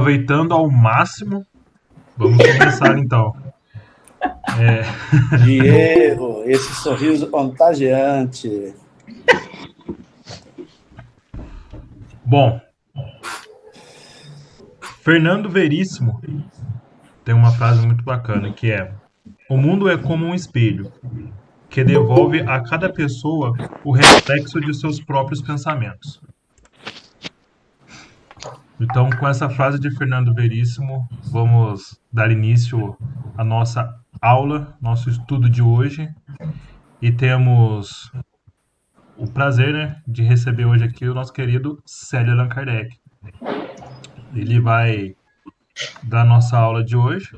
aproveitando ao máximo, vamos começar então. Diego, esse sorriso contagiante. Bom, Fernando Veríssimo tem uma frase muito bacana que é: o mundo é como um espelho que devolve a cada pessoa o reflexo de seus próprios pensamentos. Então, com essa frase de Fernando Veríssimo, vamos dar início à nossa aula, nosso estudo de hoje. E temos o prazer, né, de receber hoje aqui o nosso querido Célio Allan Kardec. Ele vai dar nossa aula de hoje.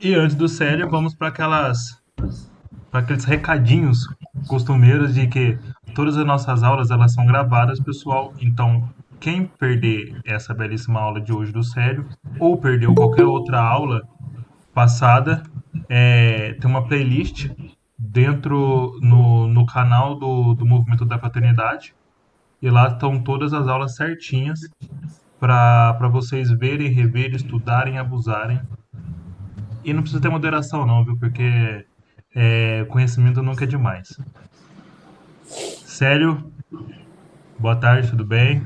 E antes do Célio, vamos para aqueles recadinhos costumeiros de que todas as nossas aulas elas são gravadas, pessoal. Então, quem perder essa belíssima aula de hoje do Célio ou perdeu qualquer outra aula passada, tem uma playlist dentro no canal do Movimento da Fraternidade. E lá estão todas as aulas certinhas para vocês verem, reverem, estudarem, abusarem. E não precisa ter moderação não, viu? Porque conhecimento nunca é demais. Célio, boa tarde, tudo bem?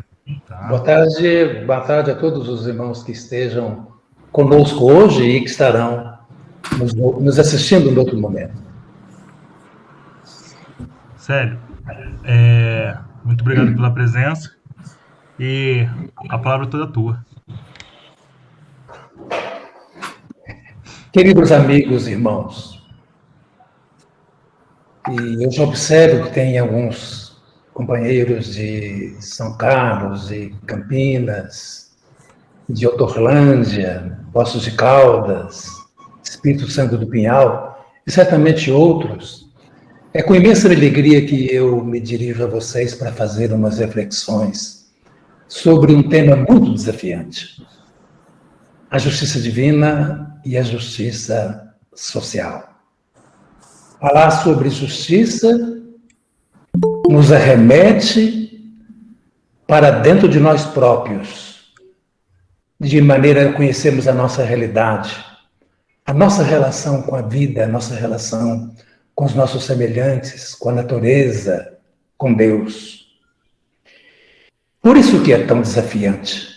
Tá. Boa tarde a todos os irmãos que estejam conosco hoje e que estarão nos assistindo em outro momento. Célio, muito obrigado pela presença e a palavra é toda tua. Queridos amigos e irmãos, e eu já observo que tem alguns companheiros de São Carlos, de Campinas, de Hortolândia, Poços de Caldas, Espírito Santo do Pinhal, e certamente outros. É com imensa alegria que eu me dirijo a vocês para fazer umas reflexões sobre um tema muito desafiante: a justiça divina e a justiça social. Falar sobre justiça nos arremete para dentro de nós próprios, de maneira a conhecermos a nossa realidade, a nossa relação com a vida, a nossa relação com os nossos semelhantes, com a natureza, com Deus. Por isso que é tão desafiante,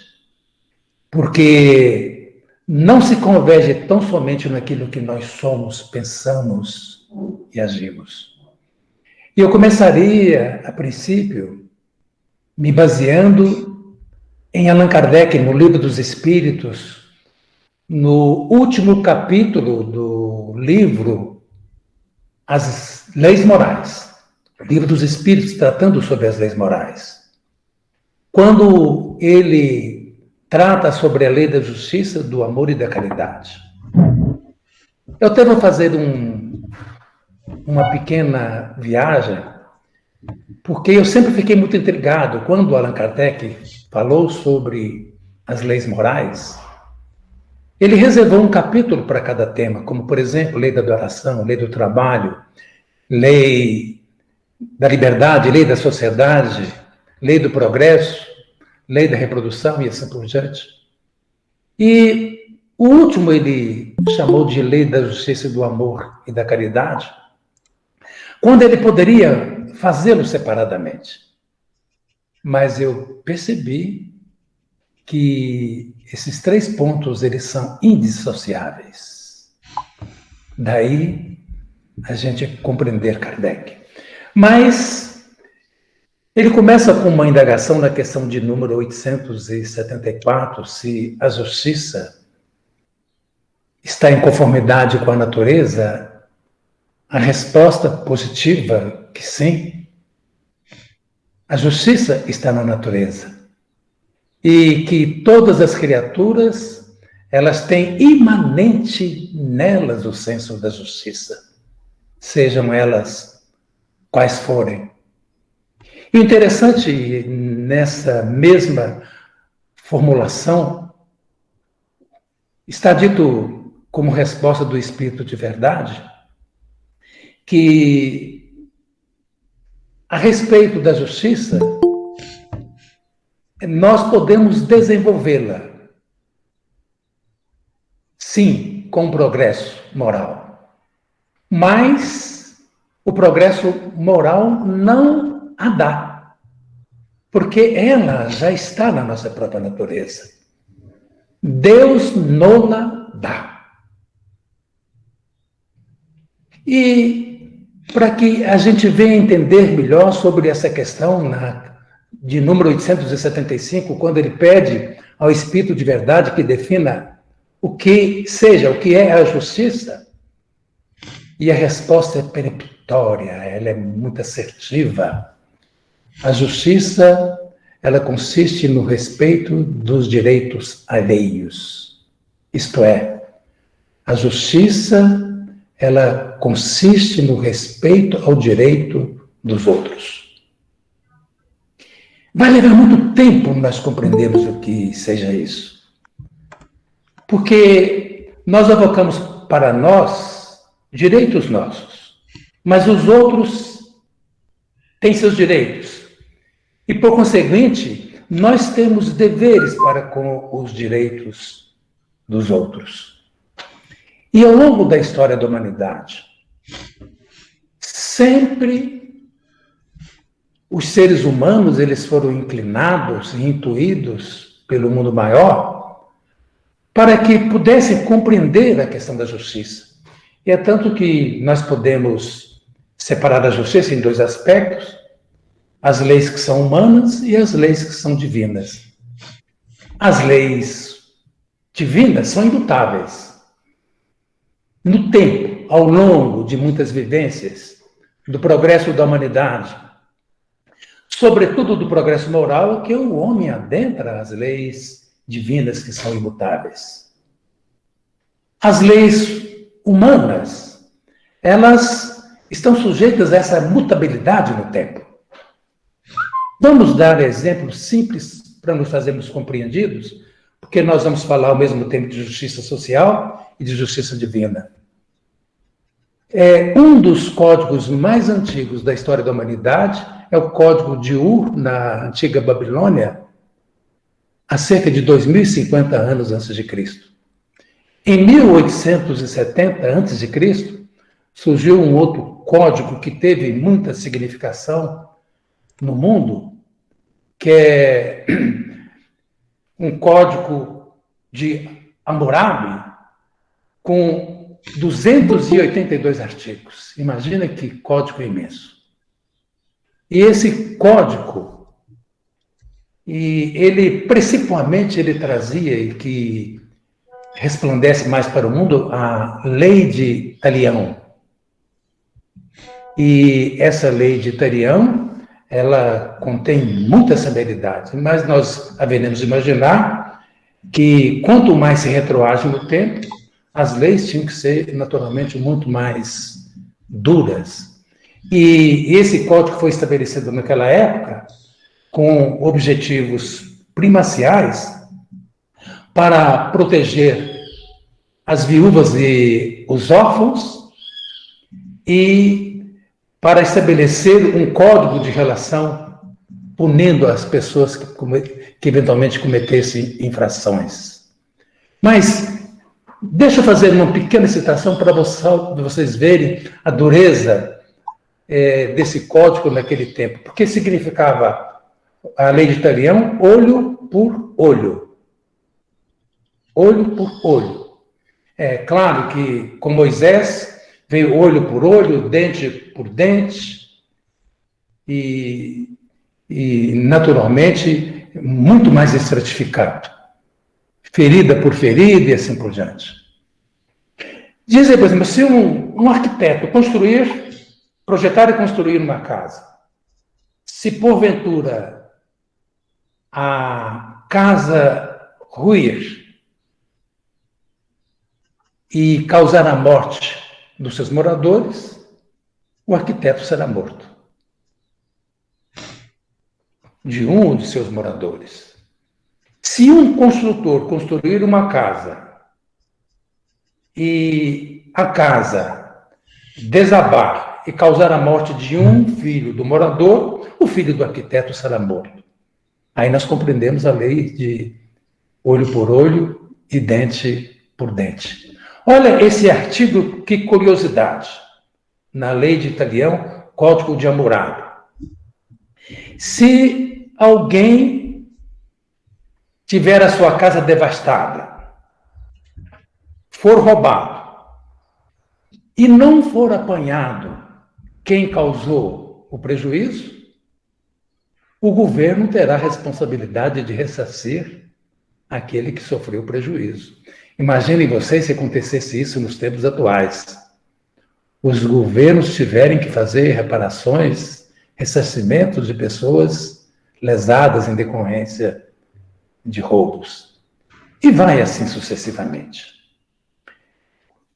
porque não se converge tão somente naquilo que nós somos, pensamos e agimos. E eu começaria, a princípio, me baseando em Allan Kardec, no Livro dos Espíritos, no último capítulo do livro As Leis Morais, Livro dos Espíritos tratando sobre as leis morais. Quando ele trata sobre a lei da justiça, do amor e da caridade. Eu até vou fazer uma pequena viagem, porque eu sempre fiquei muito intrigado quando Allan Kardec falou sobre as leis morais. Ele reservou um capítulo para cada tema, como, por exemplo, lei da adoração, lei do trabalho, lei da liberdade, lei da sociedade, lei do progresso, lei da reprodução e assim por diante. E o último ele chamou de lei da justiça, do amor e da caridade, quando ele poderia fazê-lo separadamente. Mas eu percebi que esses três pontos eles são indissociáveis. Daí a gente compreender Kardec. Mas ele começa com uma indagação na questão de número 874, se a justiça está em conformidade com a natureza. A resposta positiva, que sim. A justiça está na natureza. E que todas as criaturas, elas têm imanente nelas o senso da justiça, sejam elas quais forem. E o interessante, nessa mesma formulação, está dito como resposta do Espírito de Verdade, que a respeito da justiça, nós podemos desenvolvê-la, sim, com progresso moral. Mas o progresso moral não a dá, porque ela já está na nossa própria natureza. Deus não dá. E para que a gente venha entender melhor sobre essa questão de número 875, quando ele pede ao Espírito de verdade que defina o que é a justiça, e a resposta é peremptória, ela é muito assertiva. A justiça, ela consiste no respeito dos direitos alheios. Isto é, a justiça, ela consiste no respeito ao direito dos outros. Vai levar muito tempo nós compreendermos o que seja isso. Porque nós avocamos para nós direitos nossos, mas os outros têm seus direitos. E, por conseguinte, nós temos deveres para com os direitos dos outros. E ao longo da história da humanidade, sempre os seres humanos eles foram inclinados e intuídos pelo mundo maior para que pudessem compreender a questão da justiça. E é tanto que nós podemos separar a justiça em dois aspectos: as leis que são humanas e as leis que são divinas. As leis divinas são imutáveis. No tempo, ao longo de muitas vivências, do progresso da humanidade, sobretudo do progresso moral, é que o homem adentra as leis divinas que são imutáveis. As leis humanas, elas estão sujeitas a essa mutabilidade no tempo. Vamos dar exemplos simples para nos fazermos compreendidos, porque nós vamos falar ao mesmo tempo de justiça social e de justiça divina. Um dos códigos mais antigos da história da humanidade é o Código de Ur, na antiga Babilônia, há cerca de 2050 anos antes de Cristo. Em 1870 antes de Cristo, surgiu um outro código que teve muita significação no mundo, que é um código de Hammurabi com 282 artigos. Imagina que código imenso. E esse código, ele principalmente ele trazia e que resplandece mais para o mundo a lei de Talião. E essa lei de Talião, ela contém muita severidade, mas nós haveremos imaginar que quanto mais se retroage no tempo, as leis tinham que ser, naturalmente, muito mais duras. E esse código foi estabelecido naquela época com objetivos primaciais para proteger as viúvas e os órfãos e para estabelecer um código de relação punindo as pessoas que eventualmente cometessem infrações. Mas deixa eu fazer uma pequena citação para vocês verem a dureza desse código naquele tempo. Porque significava a lei de Talião olho por olho. Olho por olho. É claro que com Moisés veio olho por olho, dente por dente, e naturalmente muito mais estratificado. Ferida por ferida e assim por diante. Dizem, por exemplo, se um arquiteto projetar e construir uma casa, se porventura a casa ruir e causar a morte dos seus moradores, o arquiteto será morto. De um de seus moradores. Se um construtor construir uma casa e a casa desabar e causar a morte de um filho do morador, o filho do arquiteto será morto. Aí nós compreendemos a lei de olho por olho e dente prudente. Olha esse artigo, que curiosidade. Na lei de Italião, Código de Hammurabi. Se alguém tiver a sua casa devastada, for roubado, e não for apanhado quem causou o prejuízo, o governo terá a responsabilidade de ressarcir aquele que sofreu o prejuízo. Imaginem vocês se acontecesse isso nos tempos atuais. Os governos tiverem que fazer reparações, ressarcimentos de pessoas lesadas em decorrência de roubos. E vai assim sucessivamente.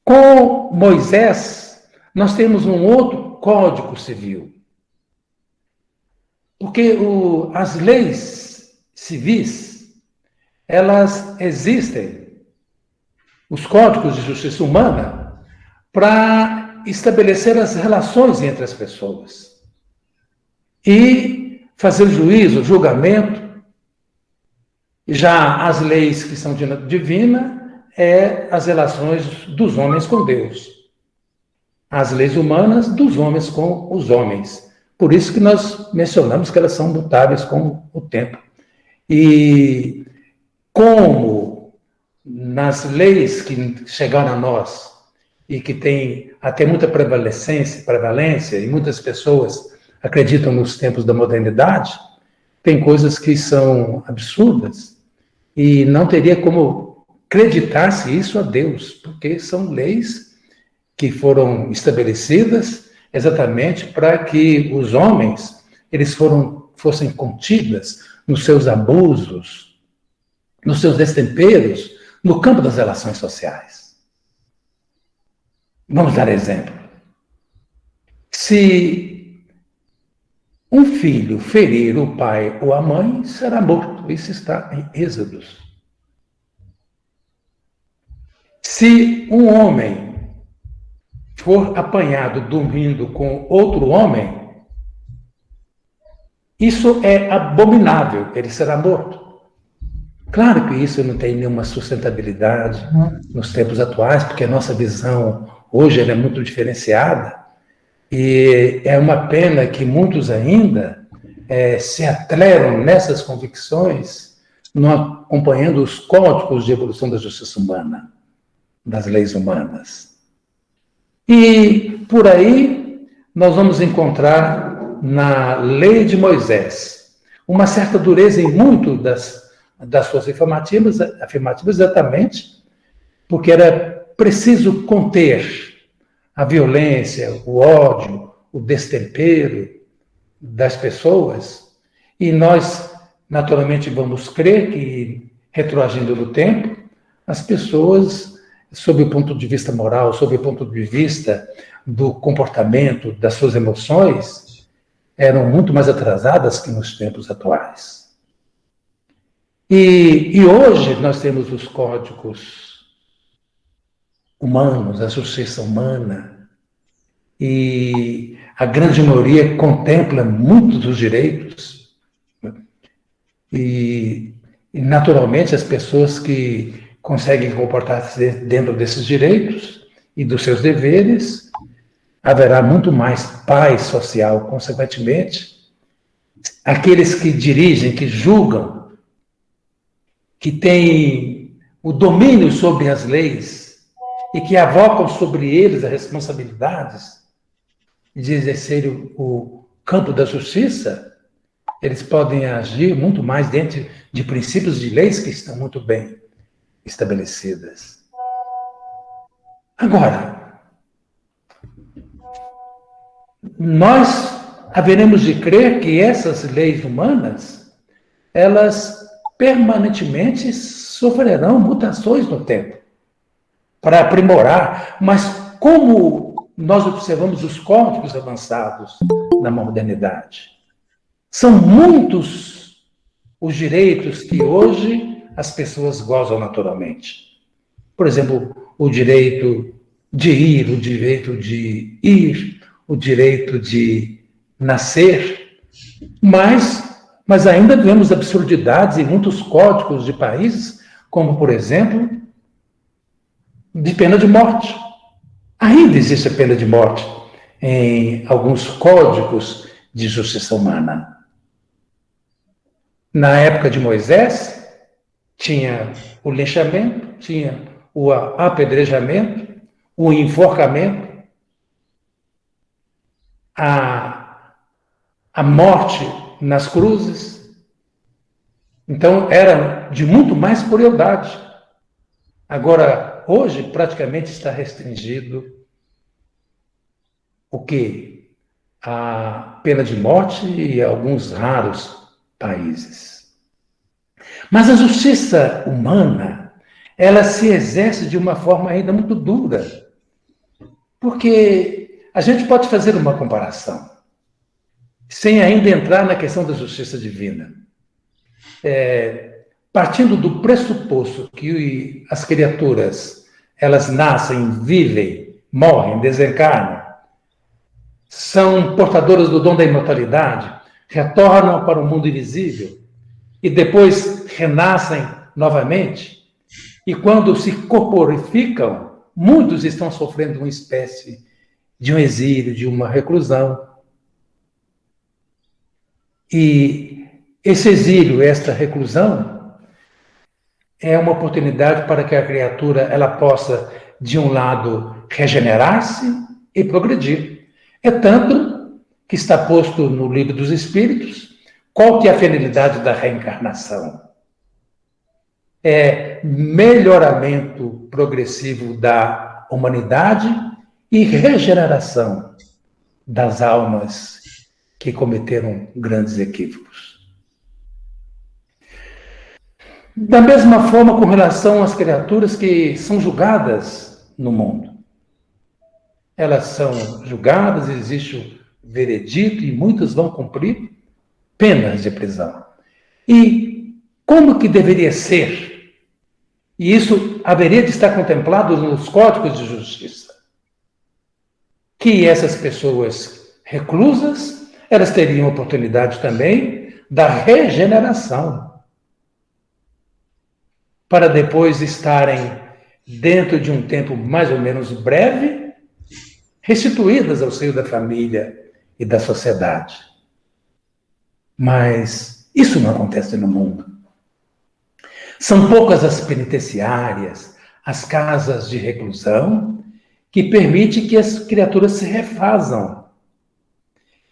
Com Moisés, nós temos um outro Código Civil. Porque as leis civis, elas existem, os códigos de justiça humana, para estabelecer as relações entre as pessoas e fazer juízo, julgamento. Já as leis que são divina as relações dos homens com Deus. As leis humanas dos homens com os homens. Por isso que nós mencionamos que elas são mutáveis com o tempo. E como nas leis que chegaram a nós e que têm até muita prevalência, e muitas pessoas acreditam nos tempos da modernidade, tem coisas que são absurdas e não teria como acreditar-se isso a Deus, porque são leis que foram estabelecidas exatamente para que os homens fossem contidas nos seus abusos, nos seus destemperos, no campo das relações sociais. Vamos dar exemplo. Se um filho ferir o pai ou a mãe, será morto. Isso está em Êxodos. Se um homem for apanhado dormindo com outro homem, isso é abominável, ele será morto. Claro que isso não tem nenhuma sustentabilidade nos tempos atuais, porque a nossa visão hoje é muito diferenciada, e é uma pena que muitos ainda se atrelam nessas convicções, não acompanhando os códigos de evolução da justiça humana, das leis humanas. E por aí nós vamos encontrar na lei de Moisés uma certa dureza em muito das suas afirmativas exatamente porque era preciso conter a violência, o ódio, o destempero das pessoas, e nós naturalmente vamos crer que, retroagindo no tempo, as pessoas, sob o ponto de vista moral, sob o ponto de vista do comportamento, das suas emoções, eram muito mais atrasadas que nos tempos atuais. E hoje nós temos os códigos humanos, a justiça humana, e a grande maioria contempla muitos dos direitos, e naturalmente as pessoas que conseguem comportar-se dentro desses direitos e dos seus deveres, haverá muito mais paz social, consequentemente. Aqueles que dirigem, que julgam, que têm o domínio sobre as leis e que avocam sobre eles as responsabilidades de exercer o campo da justiça, eles podem agir muito mais dentro de princípios de leis que estão muito bem estabelecidas. Agora, nós haveremos de crer que essas leis humanas, elas permanentemente sofrerão mutações no tempo para aprimorar, mas como nós observamos os códigos avançados na modernidade, são muitos os direitos que hoje as pessoas gozam naturalmente. Por exemplo, o direito de ir, o direito de nascer, mas ainda vemos absurdidades em muitos códigos de países, como, por exemplo, de pena de morte. Ainda existe a pena de morte em alguns códigos de justiça humana. Na época de Moisés, tinha o linchamento, tinha o apedrejamento, o enforcamento, a morte nas cruzes. Então, era de muito mais crueldade. Agora, hoje, praticamente está restringido o quê? A pena de morte em alguns raros países. Mas a justiça humana, ela se exerce de uma forma ainda muito dura. Porque a gente pode fazer uma comparação, sem ainda entrar na questão da justiça divina. Partindo do pressuposto que as criaturas, elas nascem, vivem, morrem, desencarnam, são portadoras do dom da imortalidade, retornam para o mundo invisível e depois renascem novamente. E quando se corporificam, muitos estão sofrendo uma espécie de um exílio, de uma reclusão. E esse exílio, esta reclusão, é uma oportunidade para que a criatura ela possa, de um lado, regenerar-se e progredir. É tanto que está posto no Livro dos Espíritos qual que é a finalidade da reencarnação. É melhoramento progressivo da humanidade e regeneração das almas que cometeram grandes equívocos. Da mesma forma com relação às criaturas que são julgadas no mundo. Elas são julgadas, existe o veredito e muitas vão cumprir penas de prisão. E como que deveria ser? E isso haveria de estar contemplado nos códigos de justiça. Que essas pessoas reclusas, elas teriam oportunidade também da regeneração, para depois estarem, dentro de um tempo mais ou menos breve, restituídas ao seio da família e da sociedade. Mas isso não acontece no mundo. São poucas as penitenciárias, as casas de reclusão, que permitem que as criaturas se refazam,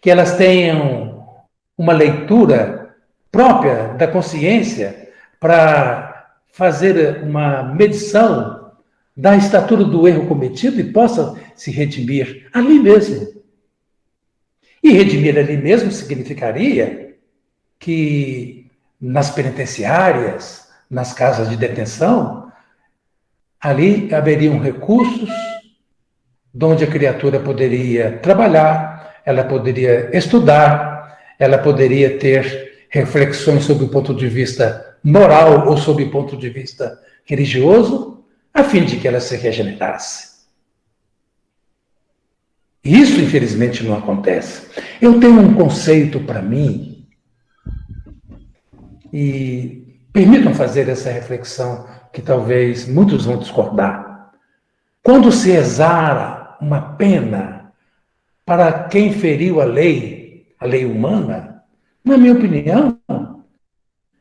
que elas tenham uma leitura própria da consciência para fazer uma medição da estatura do erro cometido e possa se redimir ali mesmo. E redimir ali mesmo significaria que nas penitenciárias, nas casas de detenção, ali haveriam recursos onde a criatura poderia trabalhar, ela poderia estudar, ela poderia ter reflexões sobre o ponto de vista moral ou sobre o ponto de vista religioso, a fim de que ela se regenerasse. Isso, infelizmente, não acontece. Eu tenho um conceito para mim, e permitam fazer essa reflexão, que talvez muitos vão discordar. Quando se exara uma pena para quem feriu a lei humana, na minha opinião,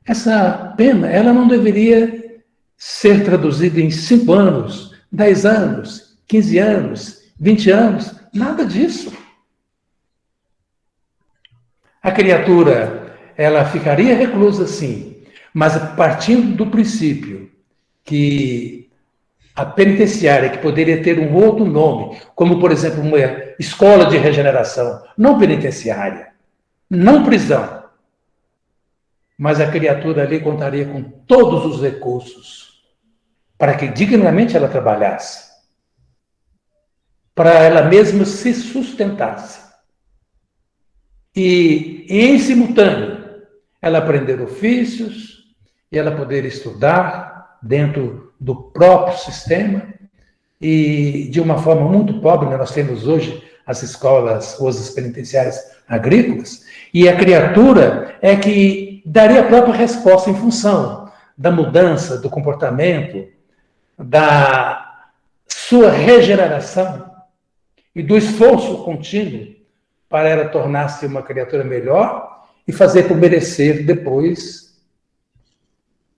essa pena ela não deveria ser traduzida em 5 anos, 10 anos, 15 anos, 20 anos, nada disso. A criatura, ela ficaria reclusa sim, mas partindo do princípio que a penitenciária, que poderia ter um outro nome, como, por exemplo, uma escola de regeneração, não penitenciária, não prisão, mas a criatura ali contaria com todos os recursos para que dignamente ela trabalhasse, para ela mesma se sustentasse. E, em simultâneo, ela aprender ofícios e ela poder estudar dentro do próprio sistema e, de uma forma muito pobre, nós temos hoje as escolas ou as penitenciárias agrícolas, e a criatura é que daria a própria resposta em função da mudança do comportamento, da sua regeneração e do esforço contínuo para ela tornar-se uma criatura melhor e fazer por merecer depois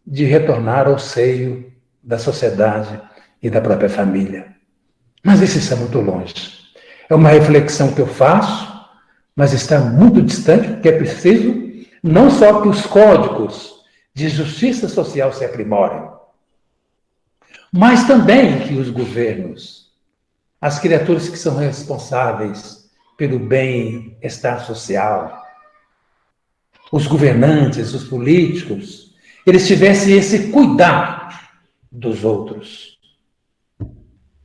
de retornar ao seio da sociedade e da própria família. Mas isso está muito longe. É uma reflexão que eu faço, mas está muito distante, porque é preciso não só que os códigos de justiça social se aprimorem, mas também que os governos, as criaturas que são responsáveis pelo bem-estar social, os governantes, os políticos, eles tivessem esse cuidar dos outros.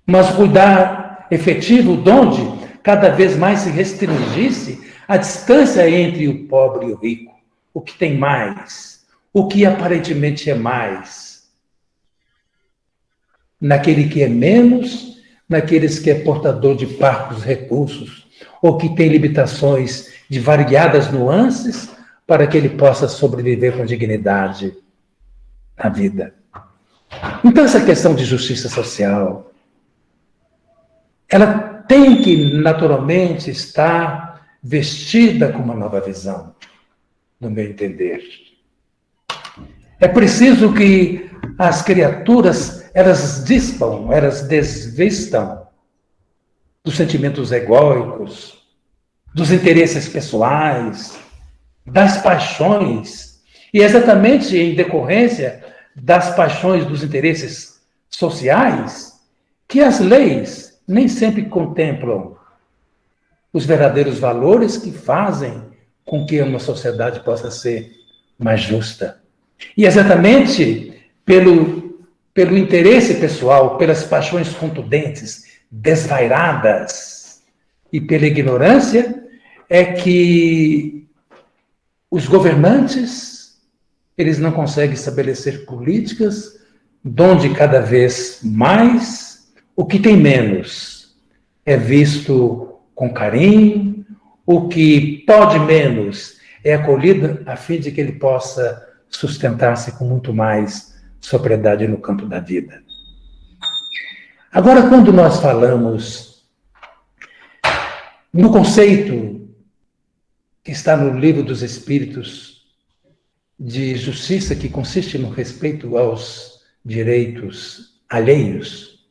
Mas cuidar efetivo, onde cada vez mais se restringisse a distância entre o pobre e o rico, o que tem mais, o que aparentemente é mais, naquele que é menos, naqueles que é portador de parcos recursos, ou que tem limitações de variadas nuances, para que ele possa sobreviver com dignidade na vida. Então, essa questão de justiça social, ela tem que, naturalmente, estar vestida com uma nova visão, no meu entender. É preciso que as criaturas, elas dispam, elas desvistam dos sentimentos egóicos, dos interesses pessoais, das paixões, e exatamente em decorrência das paixões, dos interesses sociais, que as leis nem sempre contemplam os verdadeiros valores que fazem com que uma sociedade possa ser mais justa. E exatamente pelo interesse pessoal, pelas paixões contundentes, desvairadas, e pela ignorância, é que os governantes, eles não conseguem estabelecer políticas onde cada vez mais o que tem menos é visto com carinho, o que pode menos é acolhido a fim de que ele possa sustentar-se com muito mais sobriedade no campo da vida. Agora, quando nós falamos no conceito que está no Livro dos Espíritos de justiça, que consiste no respeito aos direitos alheios,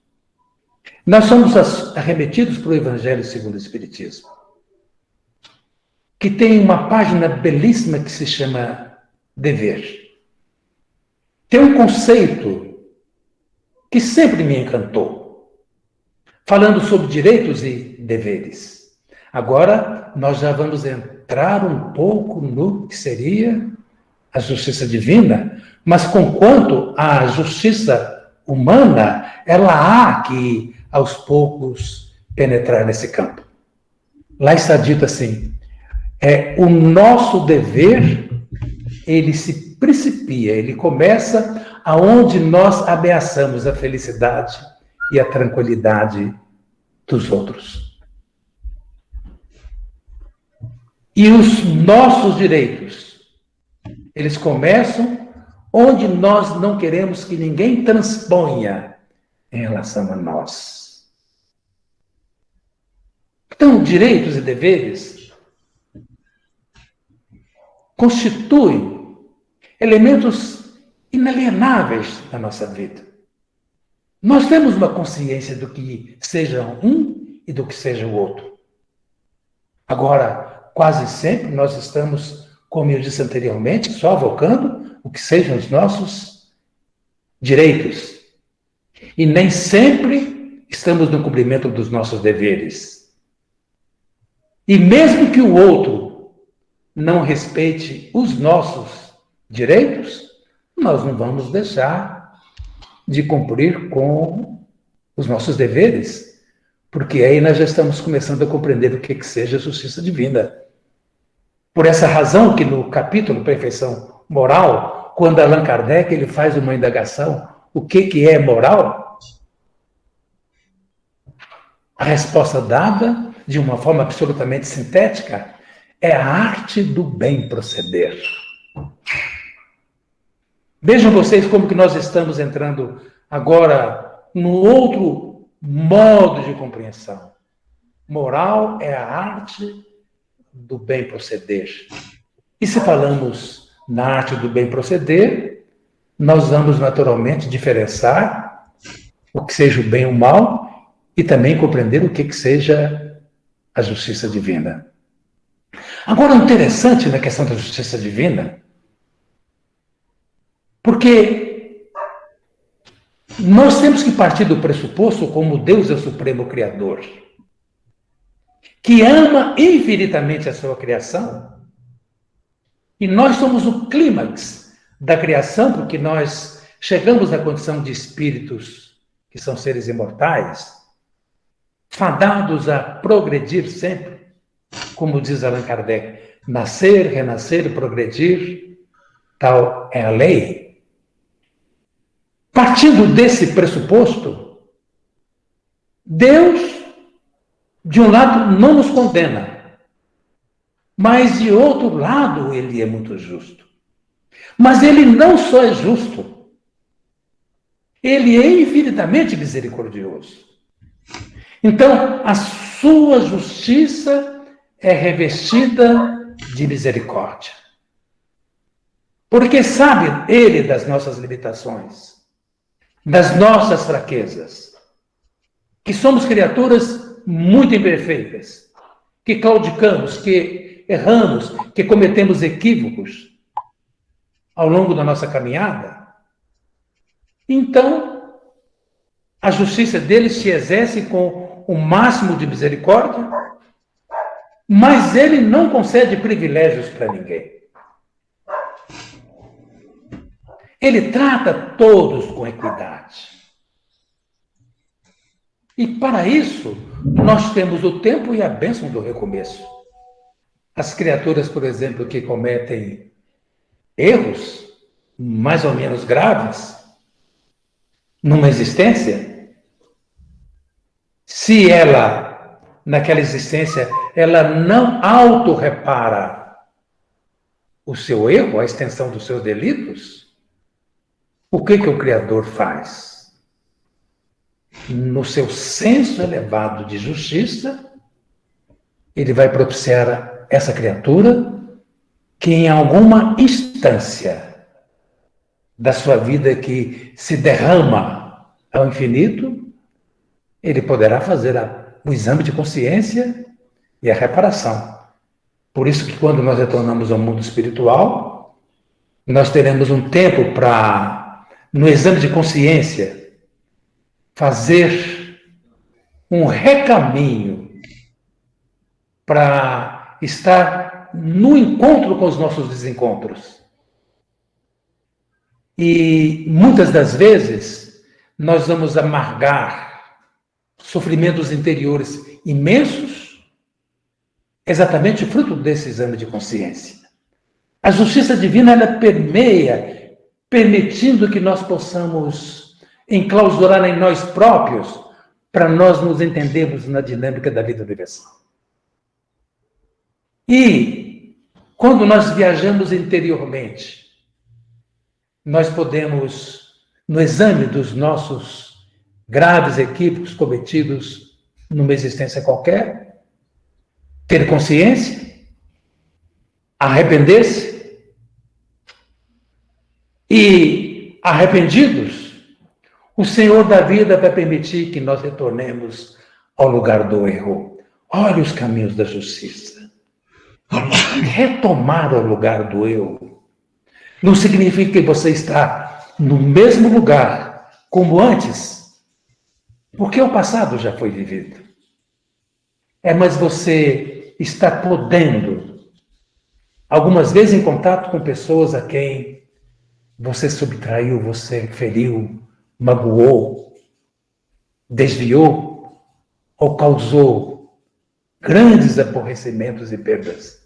nós somos arremetidos para o Evangelho segundo o Espiritismo, que tem uma página belíssima que se chama Dever. Tem um conceito que sempre me encantou, falando sobre direitos e deveres. Agora, nós já vamos entrar um pouco no que seria a justiça divina, mas conquanto a justiça humana, ela há que, aos poucos, penetrar nesse campo. Lá está dito assim, o nosso dever, ele se principia, ele começa aonde nós ameaçamos a felicidade e a tranquilidade dos outros. E os nossos direitos, eles começam onde nós não queremos que ninguém transponha em relação a nós. Então, direitos e deveres constituem elementos inalienáveis da nossa vida. Nós temos uma consciência do que seja um e do que seja o outro. Agora, quase sempre nós estamos, como eu disse anteriormente, só avocando o que sejam os nossos direitos. E nem sempre estamos no cumprimento dos nossos deveres. E mesmo que o outro não respeite os nossos direitos, nós não vamos deixar de cumprir com os nossos deveres, porque aí nós já estamos começando a compreender o que seja justiça divina. Por essa razão que no capítulo Perfeição Moral, quando Allan Kardec ele faz uma indagação, o que é moral? A resposta dada, de uma forma absolutamente sintética, é a arte do bem proceder. Vejam vocês como que nós estamos entrando agora num outro modo de compreensão. Moral é a arte do bem proceder. E se falamos na arte do bem proceder, nós vamos naturalmente diferenciar o que seja o bem e o mal e também compreender o que seja a justiça divina. Agora, o interessante na questão da justiça divina, porque nós temos que partir do pressuposto, como Deus é o Supremo Criador, que ama infinitamente a sua criação, e nós somos o clímax da criação, porque nós chegamos à condição de espíritos que são seres imortais, fadados a progredir sempre, como diz Allan Kardec, nascer, renascer, progredir, tal é a lei. Partindo desse pressuposto, Deus, de um lado, não nos condena, mas de outro lado, ele é muito justo. Mas ele não só é justo, ele é infinitamente misericordioso. Então, a sua justiça é revestida de misericórdia. Porque sabe ele das nossas limitações, das nossas fraquezas, que somos criaturas muito imperfeitas, que claudicamos, que erramos, que cometemos equívocos ao longo da nossa caminhada. Então, a justiça dele se exerce com o máximo de misericórdia, mas ele não concede privilégios para ninguém. Ele trata todos com equidade. E para isso, nós temos o tempo e a bênção do recomeço. As criaturas, por exemplo, que cometem erros mais ou menos graves numa existência, se ela, naquela existência, ela não autorrepara o seu erro, a extensão dos seus delitos, o que o Criador faz? No seu senso elevado de justiça, ele vai propiciar essa criatura que em alguma instância da sua vida que se derrama ao infinito, ele poderá fazer o exame de consciência e a reparação. Por isso que quando nós retornamos ao mundo espiritual, nós teremos um tempo para, no exame de consciência, fazer um recaminho para estar no encontro com os nossos desencontros. E muitas das vezes nós vamos amargar sofrimentos interiores imensos, exatamente fruto desse exame de consciência. A justiça divina, ela permeia, permitindo que nós possamos enclausurar em nós próprios, para nós nos entendermos na dinâmica da vida universal. E, quando nós viajamos interiormente, nós podemos, no exame dos nossos graves equívocos cometidos numa existência qualquer, ter consciência, arrepender-se e, arrependidos, o Senhor da vida vai permitir que nós retornemos ao lugar do erro. Olhe os caminhos da justiça. Retomar o lugar do eu não significa que você está no mesmo lugar como antes, porque o passado já foi vivido. Mas você está podendo, algumas vezes em contato com pessoas a quem você subtraiu, você feriu, magoou, desviou ou causou grandes aborrecimentos e perdas.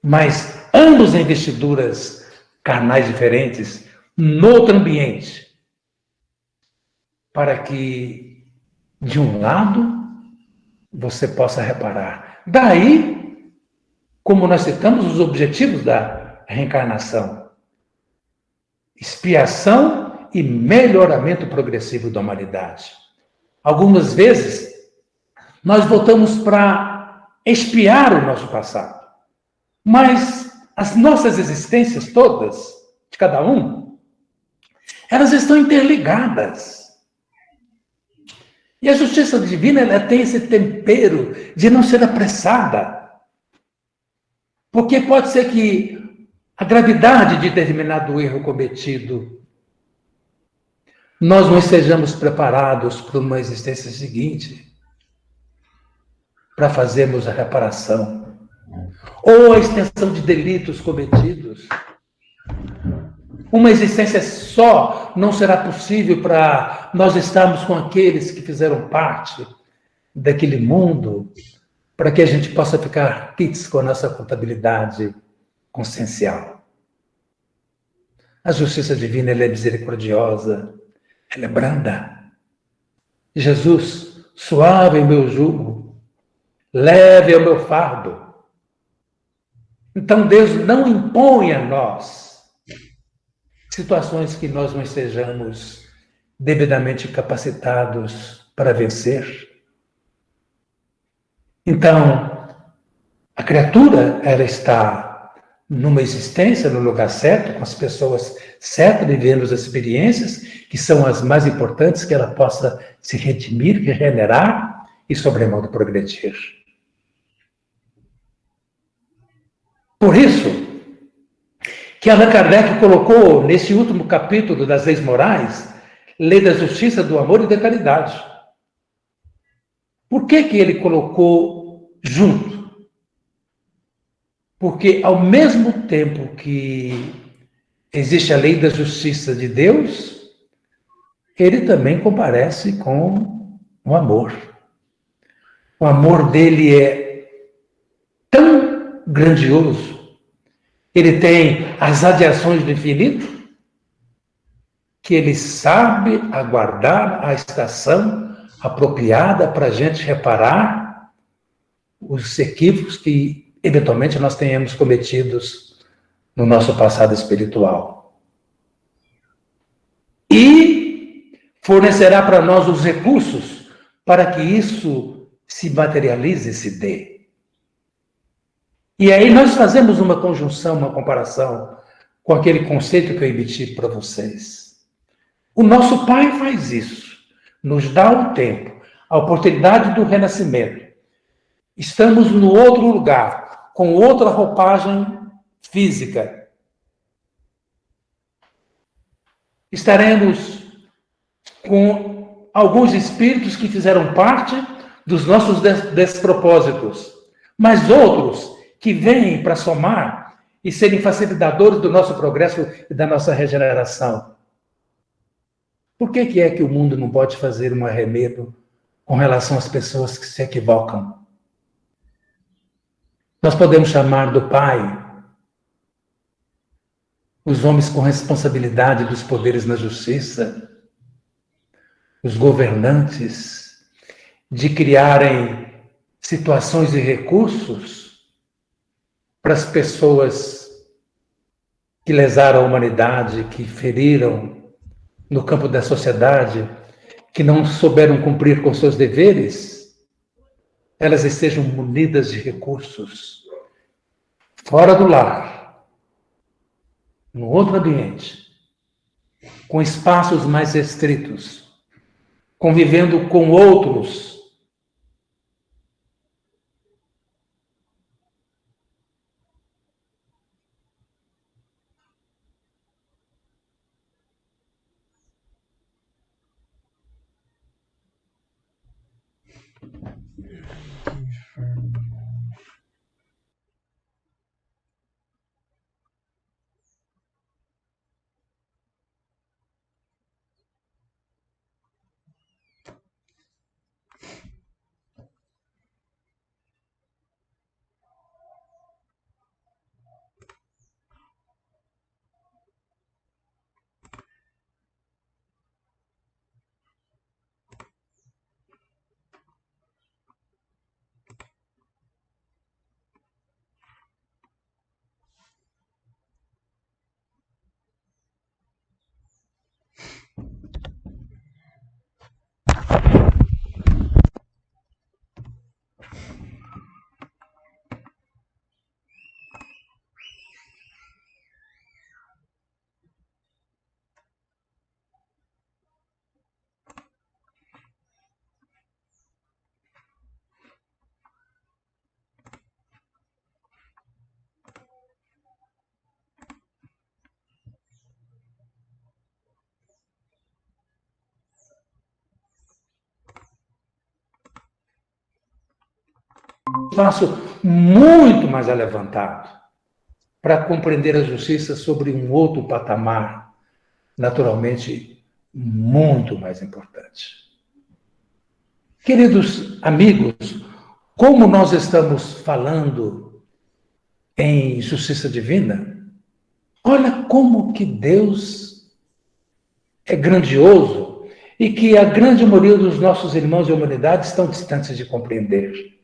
Mas ambos em vestiduras carnais diferentes, noutro ambiente, para que, de um lado, você possa reparar. Daí, como nós citamos os objetivos da reencarnação, expiação e melhoramento progressivo da humanidade. Algumas vezes, nós voltamos para expiar o nosso passado, mas as nossas existências todas, de cada um, elas estão interligadas. E a justiça divina, ela tem esse tempero de não ser apressada. Porque pode ser que a gravidade de determinado erro cometido, nós não estejamos preparados para uma existência seguinte, para fazermos a reparação, ou a extensão de delitos cometidos. Uma existência só não será possível para nós estarmos com aqueles que fizeram parte daquele mundo, para que a gente possa ficar quites com a nossa contabilidade consciencial. A justiça divina, ela é misericordiosa, ela é branda. Jesus, suave é o meu jugo, leve é o meu fardo. Então Deus não impõe a nós situações que nós não estejamos devidamente capacitados para vencer. Então, a criatura, ela está numa existência, no lugar certo, com as pessoas certas, vivendo as experiências que são as mais importantes, que ela possa se redimir, regenerar e, sobremodo, progredir. Por isso, que Allan Kardec colocou nesse último capítulo das Leis Morais, lei da justiça, do amor e da caridade. Por que ele colocou junto? Porque ao mesmo tempo que existe a lei da justiça de Deus, ele também comparece com o amor. O amor dele é tão grandioso, ele tem as radiações do infinito, que ele sabe aguardar a estação apropriada para a gente reparar os equívocos que, eventualmente, nós tenhamos cometidos no nosso passado espiritual. E fornecerá para nós os recursos para que isso se materialize e se dê. E aí nós fazemos uma conjunção, uma comparação com aquele conceito que eu emiti para vocês. O nosso Pai faz isso, nos dá o tempo, a oportunidade do renascimento. Estamos no outro lugar, com outra roupagem física. Estaremos com alguns espíritos que fizeram parte dos nossos despropósitos, mas outros que vêm para somar e serem facilitadores do nosso progresso e da nossa regeneração. Por que é que o mundo não pode fazer um arremedo com relação às pessoas que se equivocam? Nós podemos chamar do Pai os homens com responsabilidade dos poderes na justiça, os governantes, de criarem situações e recursos para as pessoas que lesaram a humanidade, que feriram no campo da sociedade, que não souberam cumprir com seus deveres, elas estejam munidas de recursos, fora do lar, no outro ambiente, com espaços mais restritos, convivendo com outros. passo muito mais alevantado para compreender a justiça sobre um outro patamar, naturalmente muito mais importante. Queridos amigos, como nós estamos falando em justiça divina, olha como que Deus é grandioso e que a grande maioria dos nossos irmãos de humanidade estão distantes de compreender.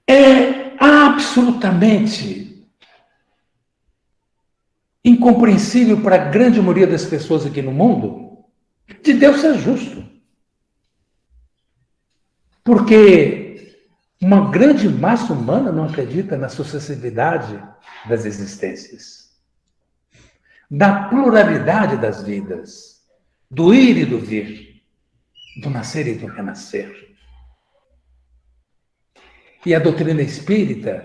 É absolutamente incompreensível para a grande maioria das pessoas aqui no mundo de Deus ser justo. Porque uma grande massa humana não acredita na sucessividade das existências, da pluralidade das vidas, do ir e do vir, do nascer e do renascer. E a doutrina espírita,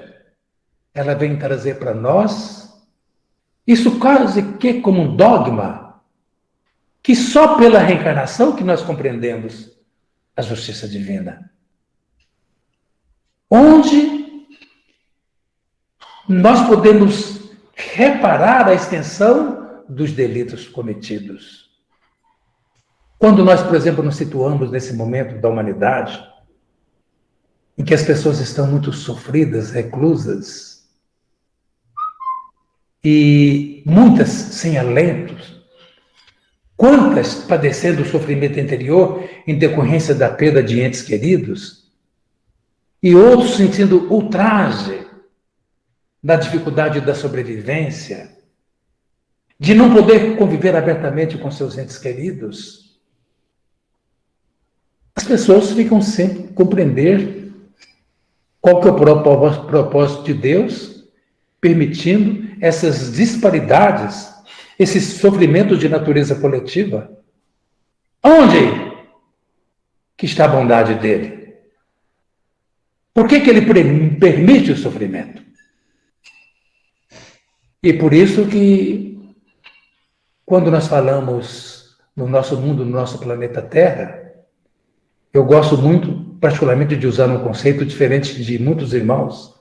ela vem trazer para nós isso quase que como um dogma, que só pela reencarnação que nós compreendemos a justiça divina. Onde nós podemos reparar a extensão dos delitos cometidos. Quando nós, por exemplo, nos situamos nesse momento da humanidade, em que as pessoas estão muito sofridas, reclusas, e muitas sem alentos, quantas padecendo o sofrimento interior em decorrência da perda de entes queridos, e outros sentindo ultraje da dificuldade da sobrevivência, de não poder conviver abertamente com seus entes queridos. As pessoas ficam sem compreender qual que é o propósito de Deus, permitindo essas disparidades, esses sofrimentos de natureza coletiva. Onde que está a bondade dele? Por que ele permite o sofrimento? E por isso que, quando nós falamos no nosso mundo, no nosso planeta Terra, eu gosto muito, particularmente, de usar um conceito diferente de muitos irmãos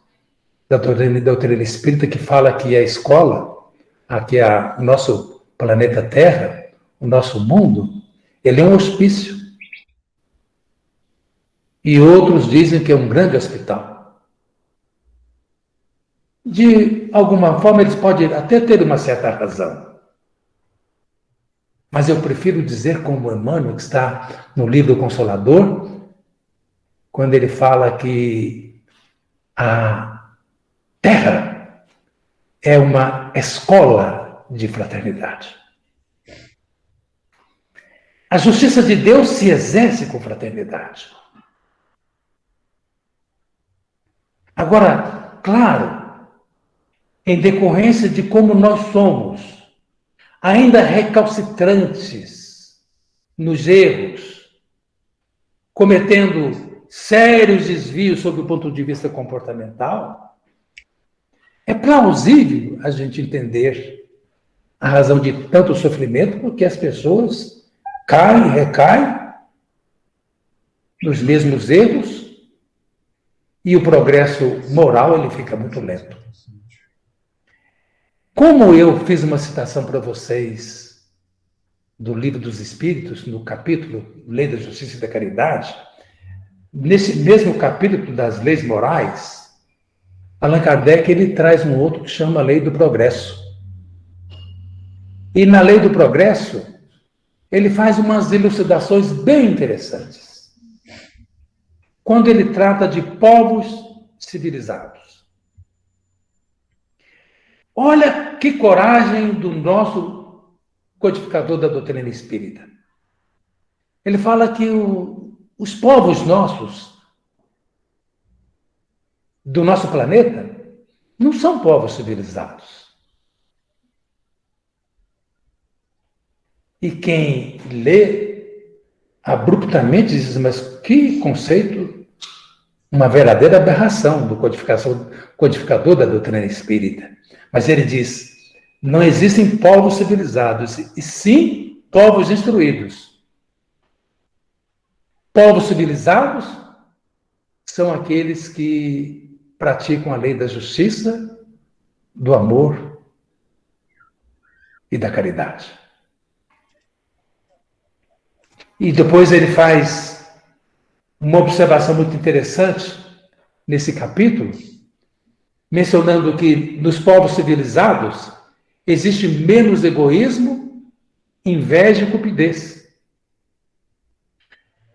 da doutrina espírita, que fala que a escola, aqui é o nosso planeta Terra, o nosso mundo, ele é um hospício. E outros dizem que é um grande hospital. De alguma forma, eles podem até ter uma certa razão. Mas eu prefiro dizer, como Emmanuel, que está no livro Consolador, quando ele fala que a Terra é uma escola de fraternidade. A justiça de Deus se exerce com fraternidade. Agora, claro, em decorrência de como nós somos, ainda recalcitrantes nos erros, cometendo sérios desvios sob o ponto de vista comportamental, é plausível a gente entender a razão de tanto sofrimento, porque as pessoas caem e recaem nos mesmos erros e o progresso moral ele fica muito lento. Como eu fiz uma citação para vocês do Livro dos Espíritos, no capítulo Lei da Justiça e da Caridade, nesse mesmo capítulo das leis morais, Allan Kardec ele traz um outro que chama a Lei do Progresso. E na Lei do Progresso, ele faz umas elucidações bem interessantes. Quando ele trata de povos civilizados. Olha que coragem do nosso codificador da doutrina espírita. Ele fala que os povos nossos, do nosso planeta, não são povos civilizados. E quem lê abruptamente diz, mas que conceito, uma verdadeira aberração do codificador da doutrina espírita. Mas ele diz, não existem povos civilizados, e sim povos instruídos. Povos civilizados são aqueles que praticam a lei da justiça, do amor e da caridade. E depois ele faz uma observação muito interessante nesse capítulo, mencionando que nos povos civilizados existe menos egoísmo, inveja e cupidez.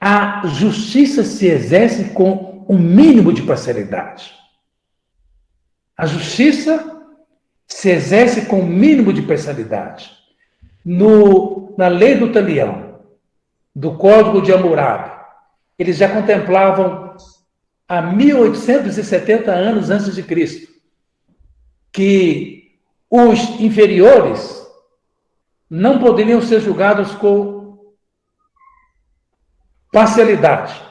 A justiça se exerce com um mínimo de parcialidade. A justiça se exerce com um mínimo de parcialidade. Na lei do Talião, do Código de Hammurabi, eles já contemplavam há 1870 anos antes de Cristo que os inferiores não poderiam ser julgados com parcialidade.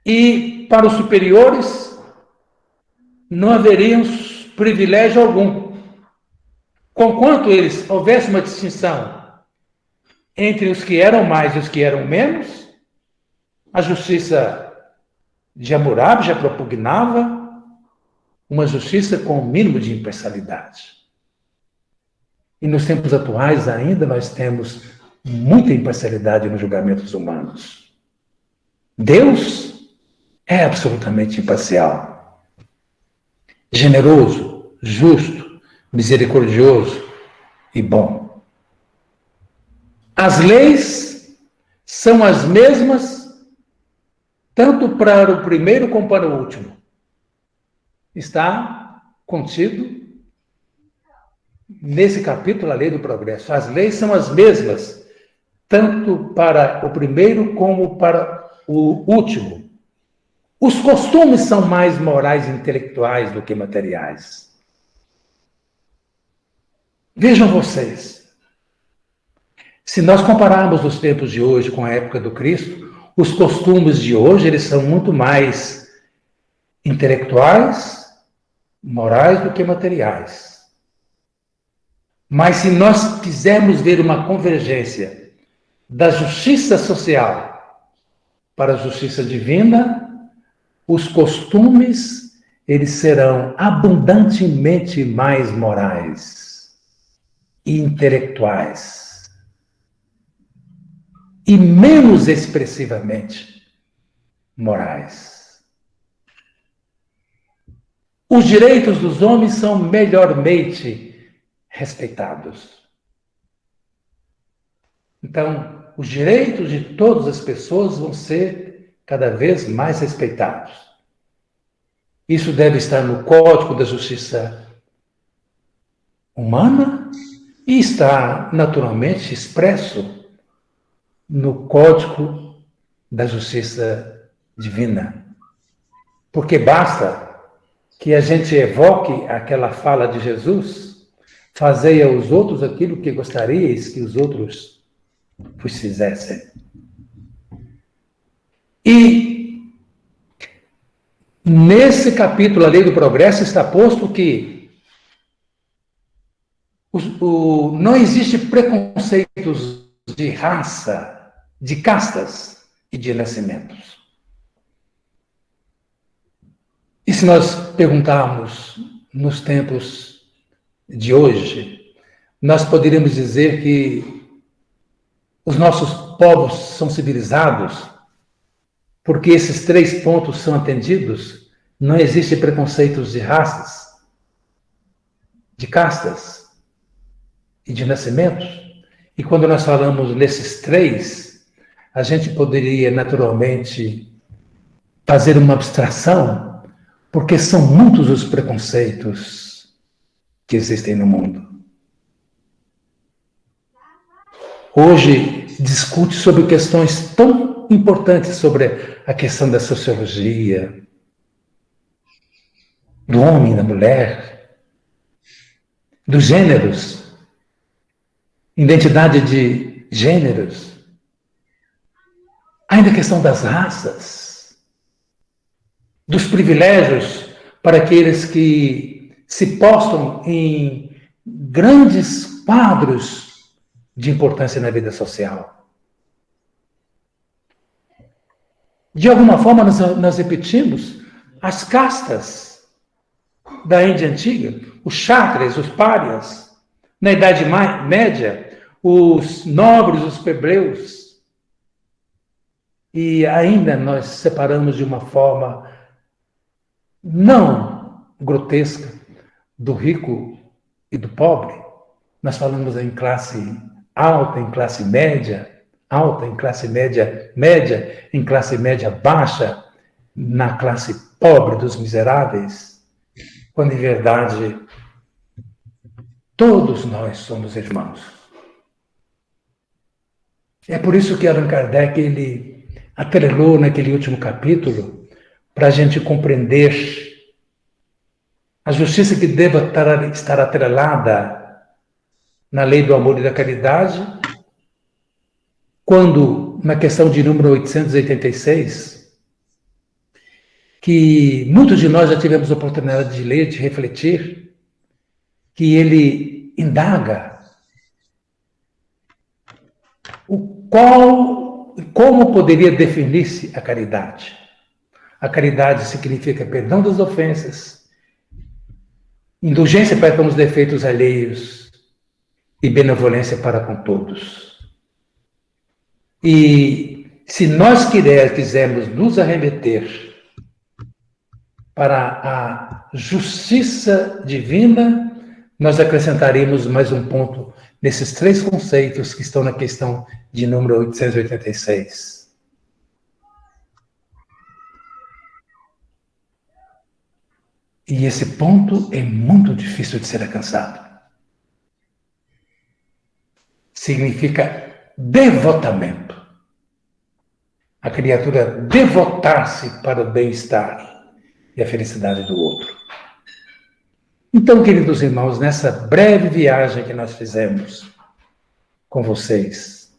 E para os superiores não haveria privilégio algum. Conquanto houvesse uma distinção entre os que eram mais e os que eram menos, a justiça de Hammurabi já propugnava uma justiça com o mínimo de imparcialidade. E nos tempos atuais ainda nós temos muita imparcialidade nos julgamentos humanos. Deus é absolutamente imparcial. Generoso, justo, misericordioso e bom. As leis são as mesmas tanto para o primeiro como para o último. Está contido nesse capítulo, a lei do progresso. As leis são as mesmas, tanto para o primeiro como para o último. Os costumes são mais morais e intelectuais do que materiais. Vejam vocês, se nós compararmos os tempos de hoje com a época do Cristo, os costumes de hoje eles são muito mais intelectuais, morais do que materiais. Mas se nós quisermos ver uma convergência da justiça social para a justiça divina, os costumes eles serão abundantemente mais morais e intelectuais e menos expressivamente morais. Os direitos dos homens são melhormente respeitados. Então, os direitos de todas as pessoas vão ser cada vez mais respeitados. Isso deve estar no Código da Justiça Humana e está naturalmente expresso no Código da Justiça Divina. Porque basta que a gente evoque aquela fala de Jesus: fazei aos outros aquilo que gostaríeis que os outros vos fizessem. E nesse capítulo, a lei do progresso, está posto que não existe preconceitos de raça, de castas e de nascimentos. E se nós perguntarmos nos tempos de hoje, nós poderíamos dizer que os nossos povos são civilizados porque esses 3 pontos são atendidos. Não existe preconceitos de raças, de castas e de nascimentos. E quando nós falamos nesses 3, a gente poderia naturalmente fazer uma abstração, porque são muitos os preconceitos que existem no mundo. Hoje discute sobre questões tão importantes sobre a questão da sociologia, do homem e da mulher, dos gêneros, identidade de gêneros, ainda a questão das raças, dos privilégios para aqueles que se postam em grandes quadros de importância na vida social. De alguma forma, nós repetimos as castas da Índia Antiga, os kshatras, os párias, na Idade Média, os nobres, os plebeus. E ainda nós separamos de uma forma não grotesca do rico e do pobre. Nós falamos em classe alta, em classe média, alta, em classe média, média, em classe média baixa, na classe pobre dos miseráveis, quando em verdade todos nós somos irmãos. É por isso que Allan Kardec ele atrelou naquele último capítulo para a gente compreender a justiça que deva estar atrelada na lei do amor e da caridade, quando, na questão de número 886, que muitos de nós já tivemos a oportunidade de ler, de refletir, que ele indaga como poderia definir-se a caridade. A caridade significa perdão das ofensas, indulgência para com os defeitos alheios e benevolência para com todos. E se nós quisermos nos arremeter para a justiça divina, nós acrescentaremos mais um ponto nesses três conceitos que estão na questão de número 886. E esse ponto é muito difícil de ser alcançado. Significa devotamento. A criatura devotar-se para o bem-estar e a felicidade do outro. Então, queridos irmãos, nessa breve viagem que nós fizemos com vocês,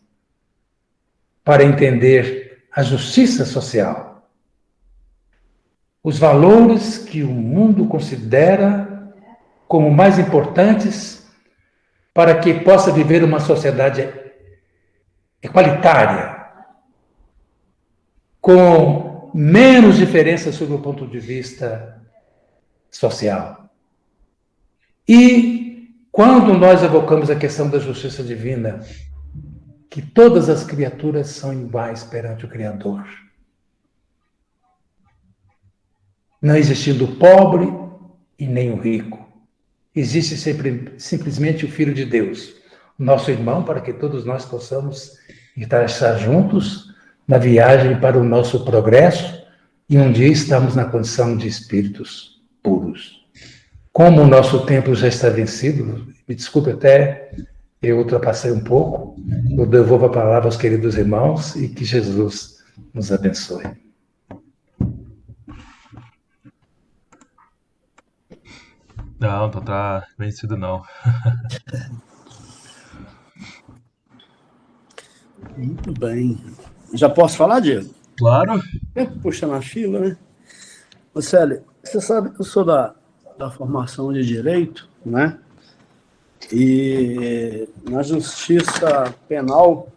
para entender a justiça social, os valores que o mundo considera como mais importantes para que possa viver uma sociedade equalitária, com menos diferenças sob o ponto de vista social. E quando nós evocamos a questão da justiça divina, que todas as criaturas são iguais perante o Criador, não existindo o pobre e nem o rico. Existe simplesmente o Filho de Deus, nosso irmão, para que todos nós possamos estar juntos na viagem para o nosso progresso e um dia estamos na condição de espíritos puros. Como o nosso tempo já está vencido, me desculpe até, eu ultrapassei um pouco, eu devolvo a palavra aos queridos irmãos e que Jesus nos abençoe. Não tá vencido não. Muito bem. Já posso falar, Diego? Claro. Puxa na fila, né? Ô, Célio, você sabe que eu sou da formação de Direito, né? E na justiça penal,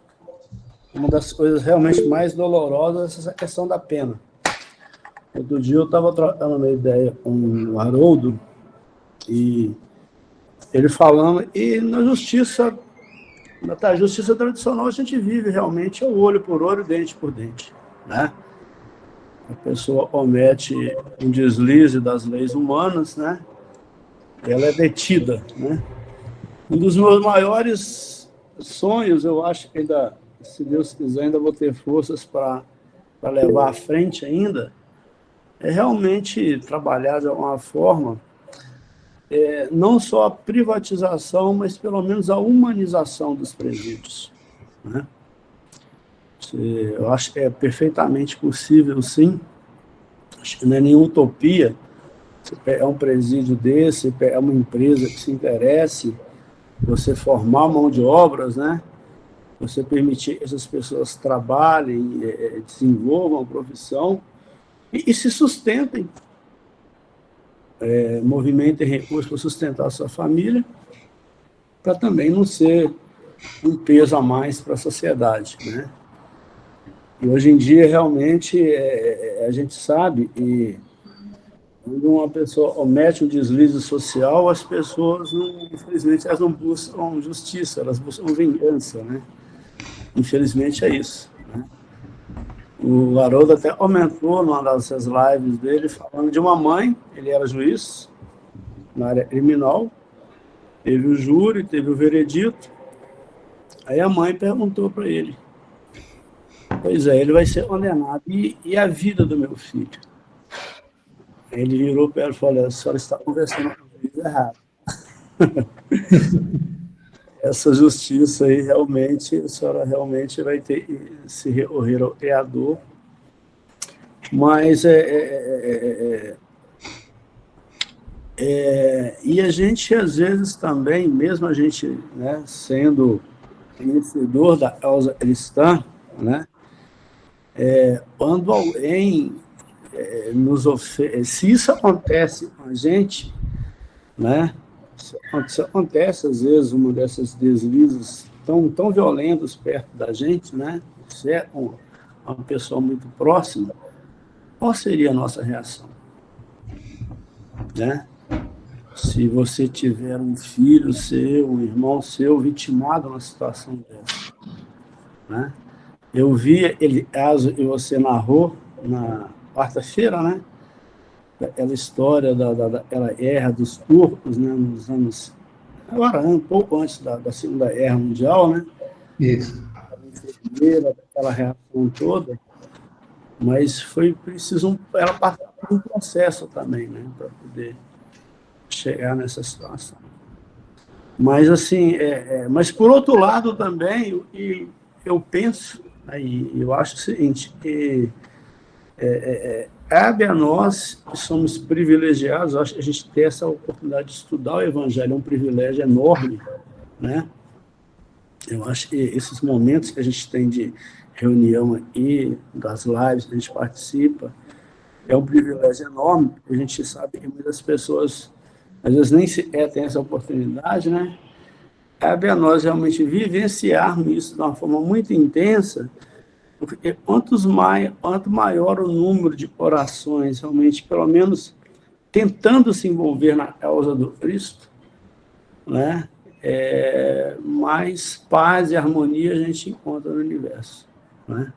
uma das coisas realmente mais dolorosas é essa questão da pena. Outro dia eu estava trocando uma ideia com o Haroldo, e ele falando, e na justiça tradicional a gente vive realmente olho por olho, dente por dente, né? A pessoa comete um deslize das leis humanas, né? Ela é detida, né? Um dos meus maiores sonhos, eu acho que ainda, se Deus quiser, ainda vou ter forças para levar à frente ainda, é realmente trabalhar de alguma forma não só a privatização, mas pelo menos a humanização dos presídios, né? Eu acho que é perfeitamente possível, sim. Acho que não é nenhuma utopia. Você pegar um presídio desse, pegar uma empresa que se interesse, você formar mão de obras, né? Você permitir que essas pessoas trabalhem, desenvolvam a profissão e se sustentem. Movimentem recursos para sustentar a sua família, para também não ser um peso a mais para a sociedade, né? E hoje em dia, realmente, a gente sabe, e quando uma pessoa comete um deslize social, as pessoas, infelizmente, elas não buscam justiça, elas buscam vingança, né? Infelizmente, é isso, né? O Haroldo até comentou numa dessas lives dele, falando de uma mãe, ele era juiz na área criminal, teve o júri, teve o veredito, aí a mãe perguntou para ele, pois é, ele vai ser condenado, e a vida do meu filho? Ele virou para ela e falou, a senhora está conversando com o juiz errado. Essa justiça aí, realmente, a senhora realmente vai ter que se recorrer ao Criador. Mas e a gente, às vezes, também, mesmo a gente, né, sendo conhecedor da causa cristã, né, quando alguém nos oferece, se isso acontece com a gente, né, se acontece, às vezes, uma dessas deslizes tão violentos perto da gente, né, se é uma pessoa muito próxima, qual seria a nossa reação? Né? Se você tiver um filho seu, um irmão seu vitimado numa situação dessa, né? Eu vi aquele caso que você narrou na quarta-feira, né? Aquela história daquela guerra dos turcos, né? Nos anos... Agora, um pouco antes da Segunda Guerra Mundial, né? Isso. Aquela reação toda, mas foi preciso ela passar por um processo também, né? Para poder chegar nessa situação. Mas, assim, mas por outro lado também, eu penso, e eu acho o seguinte, que cabe a nós, que somos privilegiados, acho que a gente tem essa oportunidade de estudar o Evangelho, é um privilégio enorme, né? Eu acho que esses momentos que a gente tem de reunião aqui, das lives que a gente participa, é um privilégio enorme, porque a gente sabe que muitas pessoas, às vezes, nem sequer têm essa oportunidade, né? Cabe a nós realmente vivenciarmos isso de uma forma muito intensa, porque quanto maior o número de orações, realmente, pelo menos, tentando se envolver na causa do Cristo, né? Mais paz e harmonia a gente encontra no universo, né?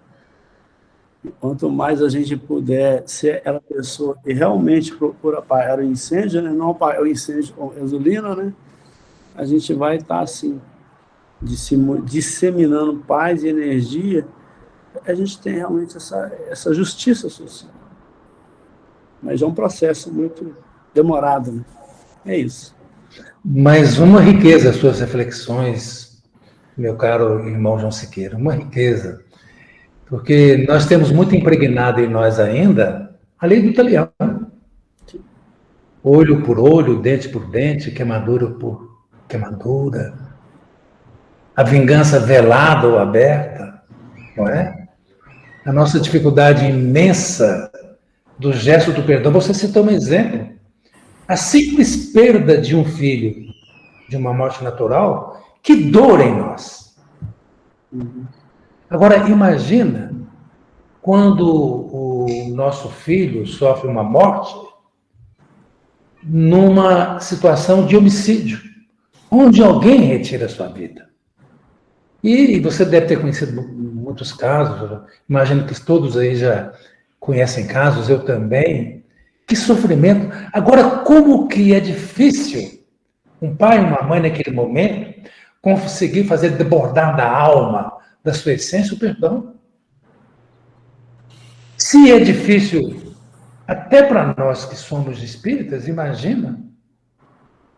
Quanto mais a gente puder ser aquela pessoa que realmente procura apagar o incêndio, né? Não apagar o incêndio com gasolina, né? A gente vai estar assim, disseminando paz e energia, a gente tem realmente essa justiça social. Mas é um processo muito demorado, né? É isso. Mas uma riqueza as suas reflexões, meu caro irmão João Siqueira, uma riqueza. Porque nós temos muito impregnado em nós ainda a lei do talião. Olho por olho, dente por dente, queimadura por queimadura. A vingança velada ou aberta, não é? A nossa dificuldade imensa do gesto do perdão. Você citou um exemplo. A simples perda de um filho, de uma morte natural, que dor em nós. Agora, imagina quando o nosso filho sofre uma morte numa situação de homicídio, onde alguém retira a sua vida. E você deve ter conhecido muitos casos, imagino que todos aí já conhecem casos, eu também. Que sofrimento. Agora, como que é difícil um pai e uma mãe naquele momento conseguir fazer debordar da alma, da sua essência, o perdão. Se é difícil, até para nós que somos espíritas, imagina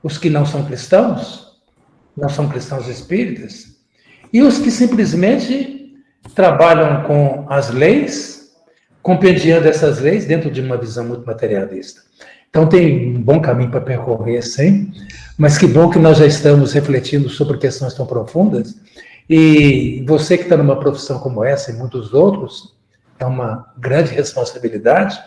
os que não são cristãos espíritas, e os que simplesmente trabalham com as leis, compendiando essas leis dentro de uma visão muito materialista. Então tem um bom caminho para percorrer, sim, mas que bom que nós já estamos refletindo sobre questões tão profundas, e você que está numa profissão como essa e muitos outros, é uma grande responsabilidade,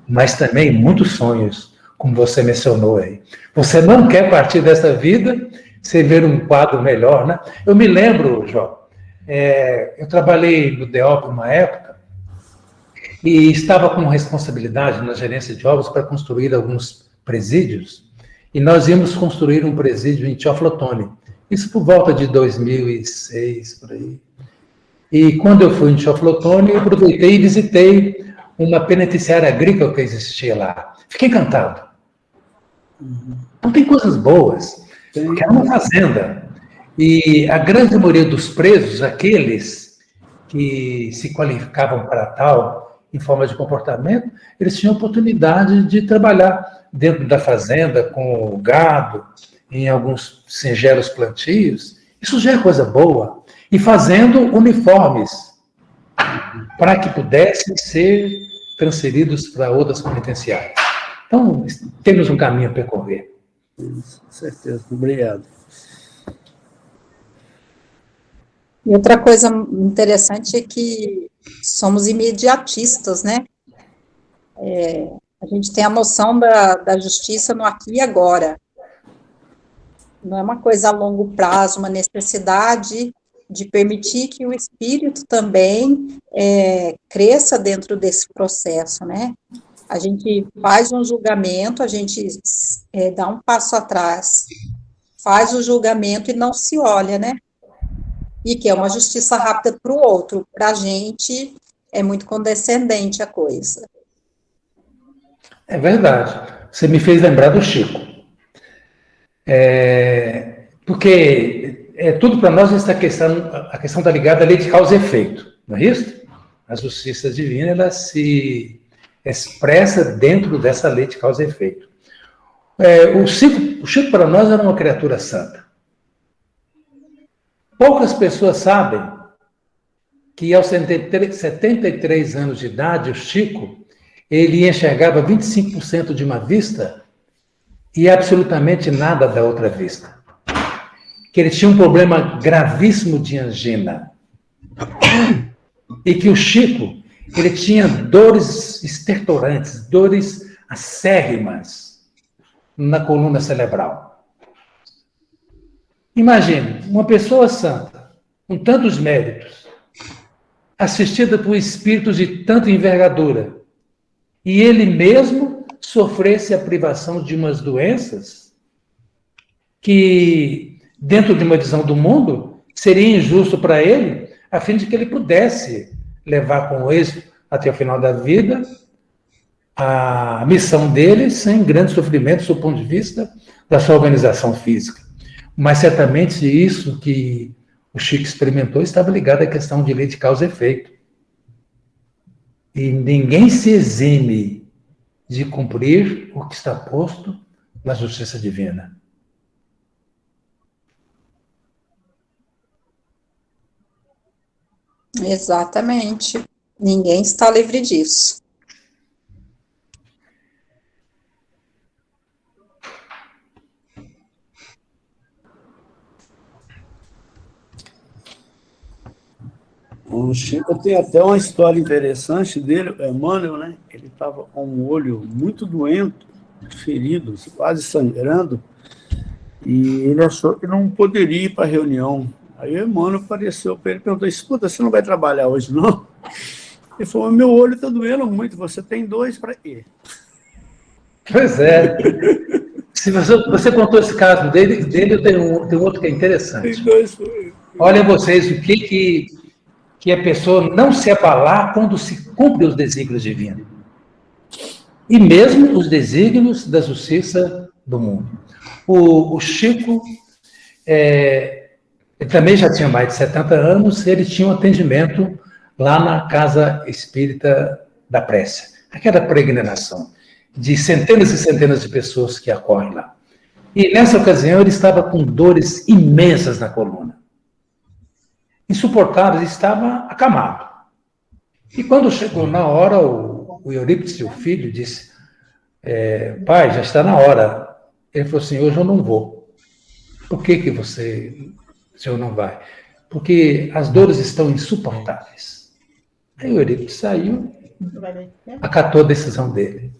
mas também muitos sonhos, como você mencionou aí. Você não quer partir dessa vida sem ver um quadro melhor, né? Eu me lembro, João, Eu trabalhei no DEOP uma época e estava com responsabilidade na gerência de obras para construir alguns presídios, e nós íamos construir um presídio em Teoflotone. Isso por volta de 2006, por aí. E quando eu fui em Teoflotone, eu aproveitei e visitei uma penitenciária agrícola que existia lá. Fiquei encantado. Então tem coisas boas, porque era uma fazenda. E a grande maioria dos presos, aqueles que se qualificavam para tal, em forma de comportamento, eles tinham oportunidade de trabalhar dentro da fazenda, com o gado, em alguns singelos plantios. Isso já é coisa boa. E fazendo uniformes, para que pudessem ser transferidos para outras penitenciárias. Então, temos um caminho a percorrer. Com certeza. Obrigado. E outra coisa interessante é que somos imediatistas, né? A gente tem a noção da justiça no aqui e agora. Não é uma coisa a longo prazo, uma necessidade de permitir que o espírito também cresça dentro desse processo, né? A gente faz um julgamento, a gente dá um passo atrás, faz o julgamento e não se olha, né? E que é uma justiça rápida para o outro. Para a gente, é muito condescendente a coisa. É verdade. Você me fez lembrar do Chico. Porque tudo para nós a questão está ligada à lei de causa e efeito, não é isso? A justiça divina, ela se expressa dentro dessa lei de causa e efeito. O Chico para nós era uma criatura santa. Poucas pessoas sabem que aos 73 anos de idade, o Chico, ele enxergava 25% de uma vista e absolutamente nada da outra vista. Que ele tinha um problema gravíssimo de angina. E que o Chico, ele tinha dores estertorantes, dores acérrimas na coluna cerebral. Imagine, uma pessoa santa, com tantos méritos, assistida por espíritos de tanta envergadura, e ele mesmo sofresse a privação de umas doenças que, dentro de uma visão do mundo, seria injusto para ele, a fim de que ele pudesse levar com êxito até o final da vida a missão dele sem grandes sofrimentos do ponto de vista da sua organização física. Mas certamente isso que o Chico experimentou estava ligado à questão de lei de causa e efeito. E ninguém se exime de cumprir o que está posto na justiça divina. Exatamente. Ninguém está livre disso. O Chico tem até uma história interessante dele, o Emmanuel, né? Ele estava com um olho muito doente, ferido, quase sangrando, e ele achou que não poderia ir para a reunião. Aí o Emmanuel apareceu para ele e perguntou: escuta, você não vai trabalhar hoje, não? Ele falou: meu olho está doendo muito, você tem dois para quê? Pois é. Se você contou esse caso dele eu tenho outro que é interessante. Tem dois. Olha vocês, o que a pessoa não se abalar quando se cumpre os desígnios divinos. E mesmo os desígnios da justiça do mundo. O Chico, ele também já tinha mais de 70 anos, ele tinha um atendimento lá na Casa Espírita da Prece. Aquela peregrinação de centenas e centenas de pessoas que acorrem lá. E nessa ocasião ele estava com dores imensas na coluna. Insuportável, estava acamado. E quando chegou na hora, o Eurípides, o filho, disse: pai, já está na hora. Ele falou assim: hoje eu não vou. Por que o senhor não vai? Porque as dores estão insuportáveis. Aí o Eurípides saiu, acatou a decisão dele.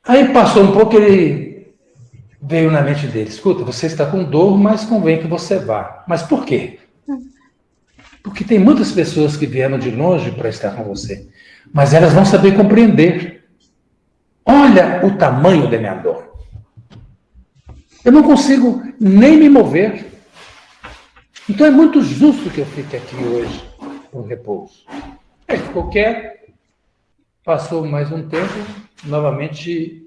Aí passou um pouco, ele veio na mente dele: escuta, você está com dor, mas convém que você vá. Mas por quê? Porque tem muitas pessoas que vieram de longe para estar com você, mas elas vão saber compreender. Olha o tamanho da minha dor. Eu não consigo nem me mover. Então é muito justo que eu fique aqui hoje, com repouso. Ele ficou quieto, passou mais um tempo, novamente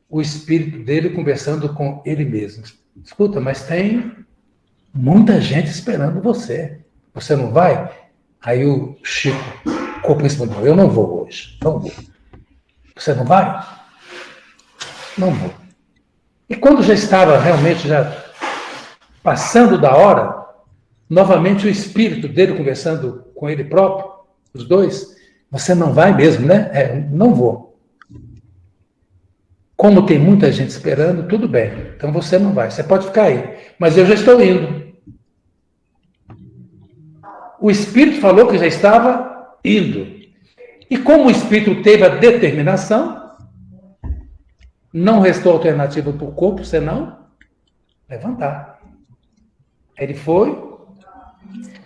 o espírito dele conversando com ele mesmo. Escuta, mas tem muita gente esperando você. Você não vai? Aí o Chico respondeu, eu não vou hoje, não vou. Você não vai? Não vou. E quando já estava realmente já passando da hora, novamente o espírito dele conversando com ele próprio, os dois, você não vai mesmo, né? Não vou. Como tem muita gente esperando, tudo bem. Então você não vai, você pode ficar aí. Mas eu já estou indo. O espírito falou que já estava indo. E como o espírito teve a determinação, não restou alternativa para o corpo, senão levantar. Ele foi,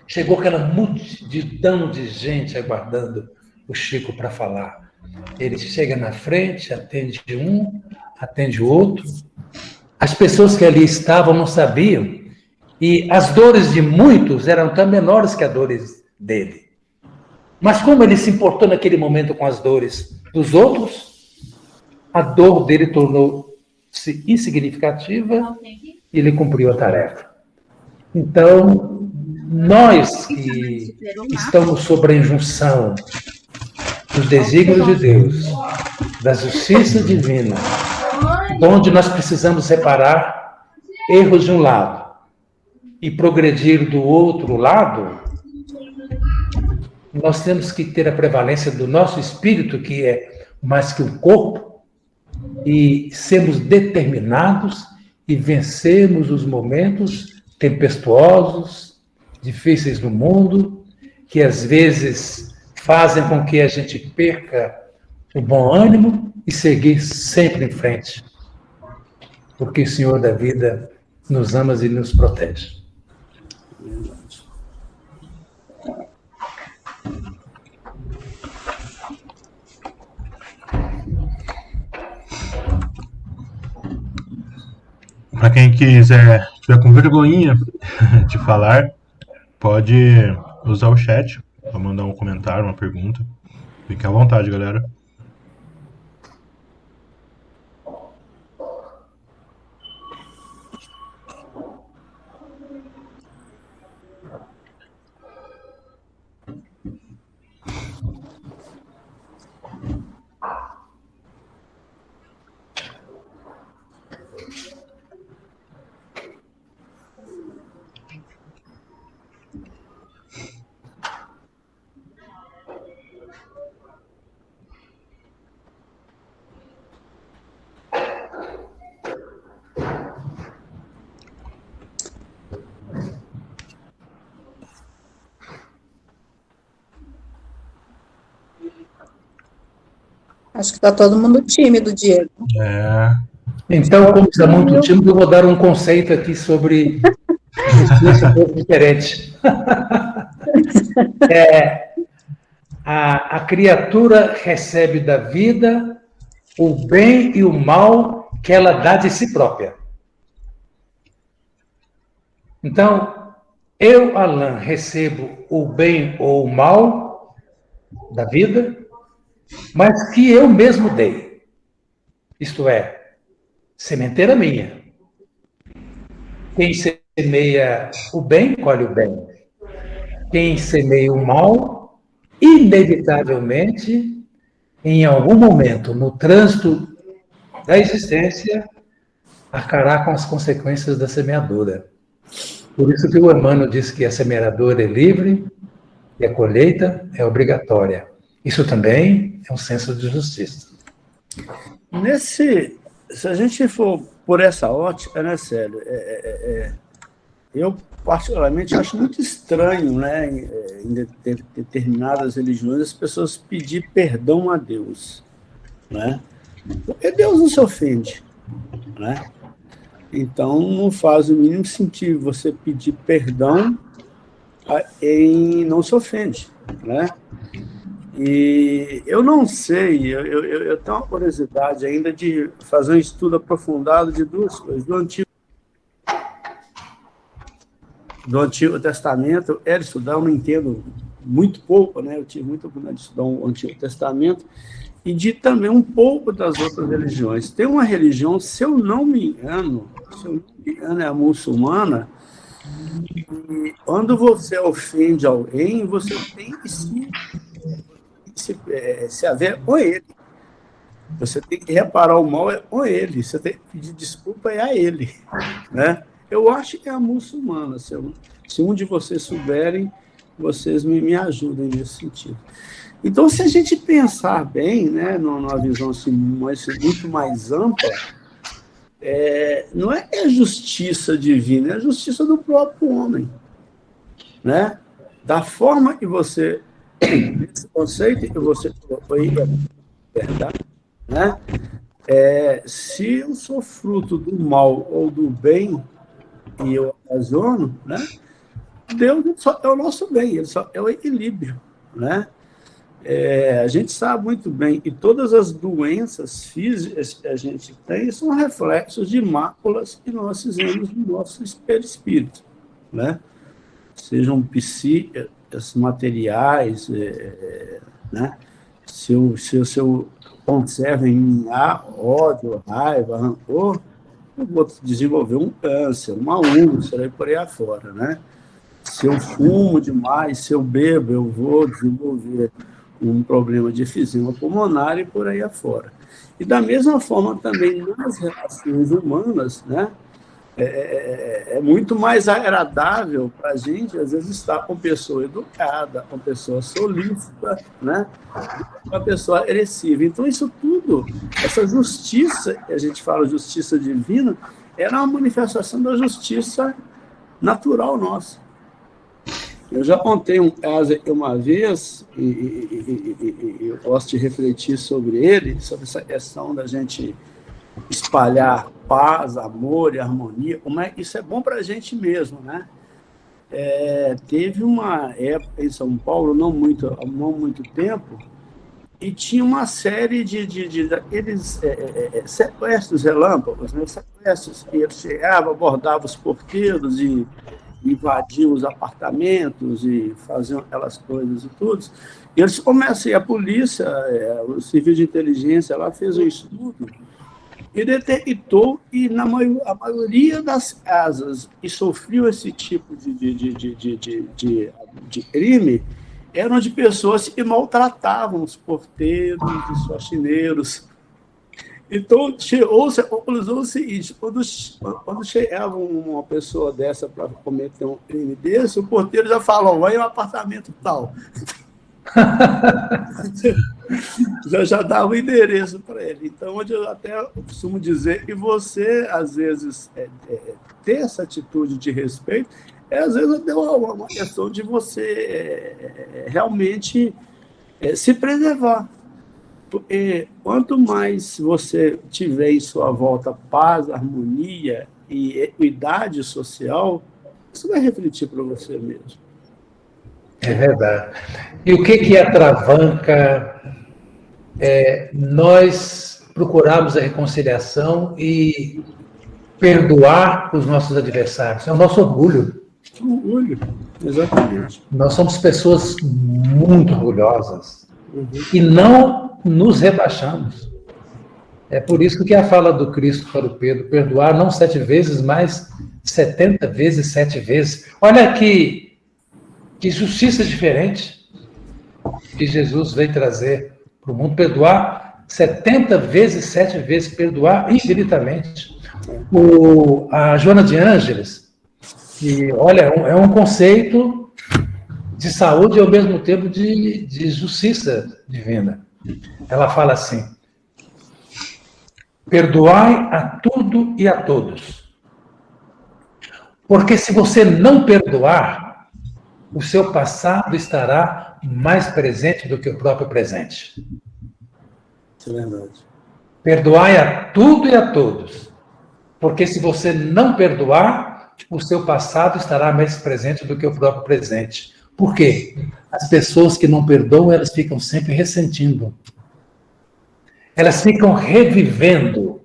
chegou aquela multidão de gente aguardando o Chico para falar. Ele chega na frente, atende um, atende o outro. As pessoas que ali estavam não sabiam, e as dores de muitos eram tão menores que as dores dele. Mas como ele se importou naquele momento com as dores dos outros, a dor dele tornou-se insignificativa e ele cumpriu a tarefa. Então, nós que estamos sob a injunção dos desígnios de Deus, da justiça divina, onde nós precisamos separar erros de um lado e progredir do outro lado, nós temos que ter a prevalência do nosso espírito, que é mais que o corpo, e sermos determinados e vencermos os momentos tempestuosos, difíceis no mundo, que às vezes fazem com que a gente perca o bom ânimo e seguir sempre em frente, porque o Senhor da vida nos ama e nos protege. Para quem quiser, tiver com vergonhinha de falar, pode usar o chat para mandar um comentário, uma pergunta. Fique à vontade, galera. Acho que está todo mundo tímido, Diego. Então, como está muito tímido, eu vou dar um conceito aqui sobre justiça um pouco diferente. A criatura recebe da vida o bem e o mal que ela dá de si própria. Então, eu, Alain, recebo o bem ou o mal da vida, mas que eu mesmo dei. Isto é, sementeira minha. Quem semeia o bem, colhe o bem. Quem semeia o mal, inevitavelmente, em algum momento, no trânsito da existência, arcará com as consequências da semeadura. Por isso que o Emmanuel diz que a semeadura é livre e a colheita é obrigatória. Isso também é um senso de justiça. Se a gente for por essa ótica, né, Célio, eu particularmente acho muito estranho, né, em determinadas religiões, as pessoas pedir perdão a Deus, né? Porque Deus não se ofende, né? Então não faz o mínimo sentido você pedir perdão não se ofende, né? E eu não sei, eu tenho uma curiosidade ainda de fazer um estudo aprofundado de duas coisas. Do Antigo Testamento, era estudar, eu não entendo muito pouco, né? Eu tive muita oportunidade de estudar o Antigo Testamento, e de também um pouco das outras religiões. Tem uma religião, se eu não me engano, é a muçulmana, e quando você ofende alguém, você tem que se haver com ele. Você tem que reparar o mal com ele, você tem que pedir desculpa a ele, né? Eu acho que é a muçulmana. Se um de vocês souberem, vocês me ajudem nesse sentido. Então, se a gente pensar bem, né, numa visão assim, muito mais ampla, não é a justiça divina, é a justiça do próprio homem, né? Da forma que você, esse conceito que você colocou aí, é verdade, né? Se eu sou fruto do mal ou do bem e eu ocasiono, né? Deus só é o nosso bem, ele só é o equilíbrio, né? A gente sabe muito bem que todas as doenças físicas que a gente tem são reflexos de máculas que nós fizemos no nosso espírito, né? Sejam psíquicas, materiais, né? Se eu conservo em mim ódio, raiva, rancor, eu vou desenvolver um câncer, uma úlcera e por aí afora, né? Se eu fumo demais, se eu bebo, eu vou desenvolver um problema de efizema pulmonar e por aí afora. E da mesma forma também nas relações humanas, né? É muito mais agradável para a gente, às vezes, estar com pessoa educada, com pessoa solícita, né? Uma pessoa agressiva. Então, isso tudo, essa justiça, que a gente fala justiça divina, era uma manifestação da justiça natural nossa. Eu já contei um caso aqui uma vez, e eu gosto de refletir sobre ele, sobre essa questão da gente espalhar paz, amor e harmonia, como isso é bom para a gente mesmo, né? Teve uma época em São Paulo, não muito tempo, e tinha uma série daqueles sequestros relâmpagos, né? Sequestros que eles chegavam, abordavam os porteiros e invadiam os apartamentos e faziam aquelas coisas e tudo. E eles começam, a polícia, o serviço de inteligência lá fez um estudo e detectou que a maioria das casas que sofriam esse tipo de crime eram de pessoas que maltratavam os porteiros, os faxineiros. Então, chegou-se a conclusão seguinte: quando chegava uma pessoa dessa para cometer um crime desse, o porteiro já falou, vai em um apartamento tal. já dá o endereço para ele. Então, onde eu até costumo dizer que você, às vezes, ter essa atitude de respeito, às vezes até uma questão de você realmente se preservar. Porque quanto mais você tiver em sua volta paz, harmonia e equidade social, isso vai refletir para você mesmo. É verdade. E o que atravanca nós procurarmos a reconciliação e perdoar os nossos adversários? É o nosso orgulho. Orgulho, exatamente. Nós somos pessoas muito orgulhosas e não nos rebaixamos. É por isso que a fala do Cristo para o Pedro, perdoar não 7 vezes, mas 70 vezes 7 vezes. Olha que justiça diferente que Jesus veio trazer para o mundo. Perdoar 70 vezes 7 vezes, perdoar infinitamente. A Joana de Ângeles, que, olha, é um conceito de saúde e ao mesmo tempo de justiça divina. Ela fala assim: perdoai a tudo e a todos. Porque se você não perdoar, o seu passado estará mais presente do que o próprio presente. Isso é verdade. Perdoai a tudo e a todos. Porque se você não perdoar, o seu passado estará mais presente do que o próprio presente. Por quê? As pessoas que não perdoam, elas ficam sempre ressentindo. Elas ficam revivendo.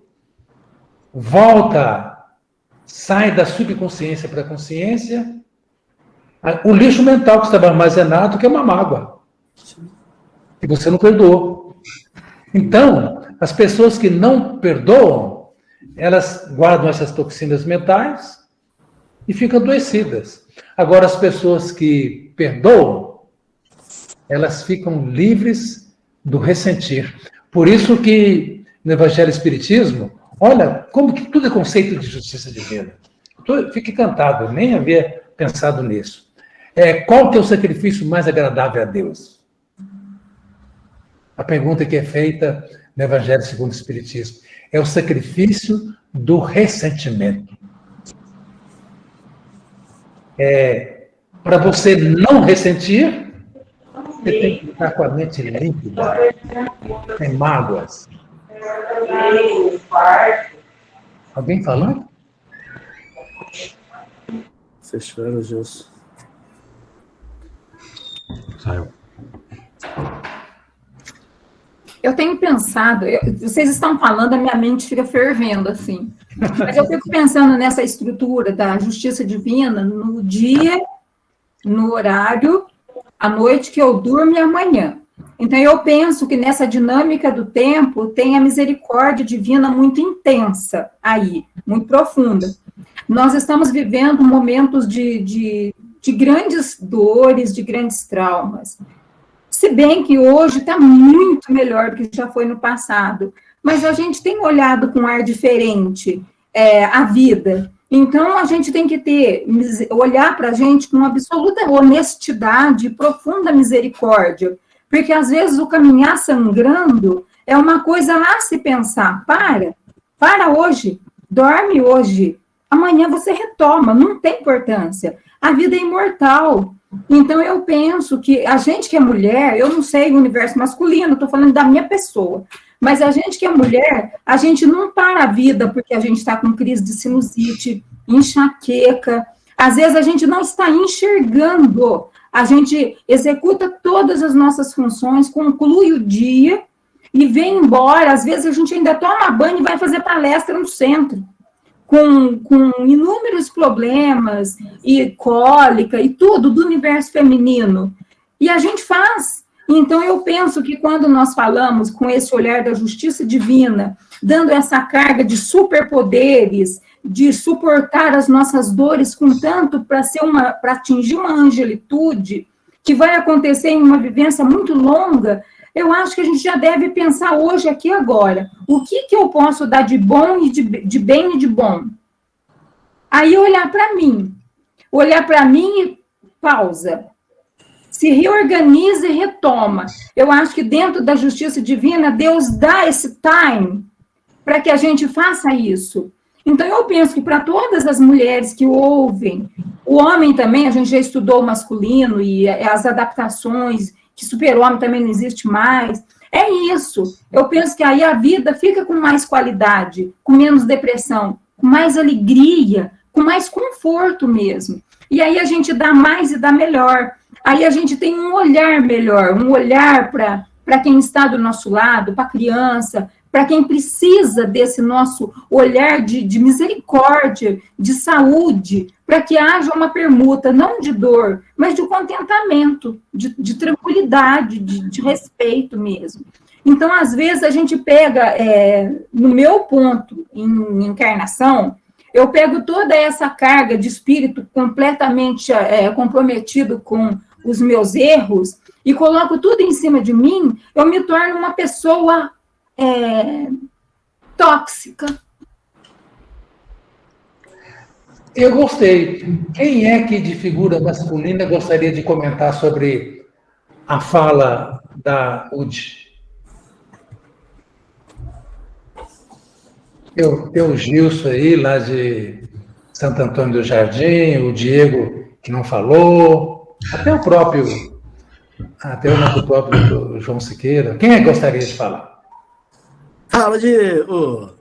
Volta, sai da subconsciência para a consciência, o lixo mental que estava armazenado, que é uma mágoa. E você não perdoou. Então, as pessoas que não perdoam, elas guardam essas toxinas mentais e ficam adoecidas. Agora, as pessoas que perdoam, elas ficam livres do ressentir. Por isso que no Evangelho Espiritismo, olha como que tudo é conceito de justiça divina. Fique encantado, nem havia pensado nisso. Qual que é o sacrifício mais agradável a Deus? A pergunta que é feita no Evangelho segundo o Espiritismo é o sacrifício do ressentimento. Para você não ressentir, você tem que estar com a mente límpida, sem mágoas. Alguém falando? Fecharam, Gilson. Saiu. Eu tenho pensado, vocês estão falando, a minha mente fica fervendo, assim. Mas eu fico pensando nessa estrutura da justiça divina no dia, no horário, à noite que eu durmo e amanhã. Então, eu penso que nessa dinâmica do tempo tem a misericórdia divina muito intensa aí, muito profunda. Nós estamos vivendo momentos de grandes dores, de grandes traumas. Se bem que hoje está muito melhor do que já foi no passado, mas a gente tem olhado com um ar diferente a vida. Então, a gente tem que olhar para a gente com absoluta honestidade e profunda misericórdia, porque às vezes o caminhar sangrando é uma coisa a se pensar. Para hoje, dorme hoje, amanhã você retoma, não tem importância. A vida é imortal. Então, eu penso que a gente que é mulher, eu não sei o universo masculino, estou falando da minha pessoa, mas a gente que é mulher, a gente não para a vida porque a gente está com crise de sinusite, enxaqueca. Às vezes a gente não está enxergando, a gente executa todas as nossas funções, conclui o dia e vem embora. Às vezes a gente ainda toma banho e vai fazer palestra no centro, com inúmeros problemas, e cólica, e tudo do universo feminino. E a gente faz. Então, eu penso que quando nós falamos com esse olhar da justiça divina, dando essa carga de superpoderes, de suportar as nossas dores com tanto para atingir uma angelitude, que vai acontecer em uma vivência muito longa, eu acho que a gente já deve pensar hoje, aqui agora, o que eu posso dar de bom e de bem e de bom? Aí olhar para mim e pausa. Se reorganiza e retoma. Eu acho que dentro da justiça divina, Deus dá esse time para que a gente faça isso. Então, eu penso que para todas as mulheres que ouvem, o homem também, a gente já estudou o masculino e as adaptações, que super-homem também não existe mais. É isso. Eu penso que aí a vida fica com mais qualidade, com menos depressão, com mais alegria, com mais conforto mesmo. E aí a gente dá mais e dá melhor. Aí a gente tem um olhar melhor, um olhar para quem está do nosso lado, para a criança, para quem precisa desse nosso olhar de misericórdia, de saúde, para que haja uma permuta, não de dor, mas de contentamento, de tranquilidade, de respeito mesmo. Então, às vezes, a gente pega, no meu ponto em encarnação, eu pego toda essa carga de espírito completamente comprometido com os meus erros e coloco tudo em cima de mim, eu me torno uma pessoa tóxica. Eu gostei. Quem é que de figura masculina gostaria de comentar sobre a fala da UD? Tem o Gilson aí, lá de Santo Antônio do Jardim, o Diego, que não falou, até o próprio do João Siqueira. Quem é que gostaria de falar? Fala, Diego!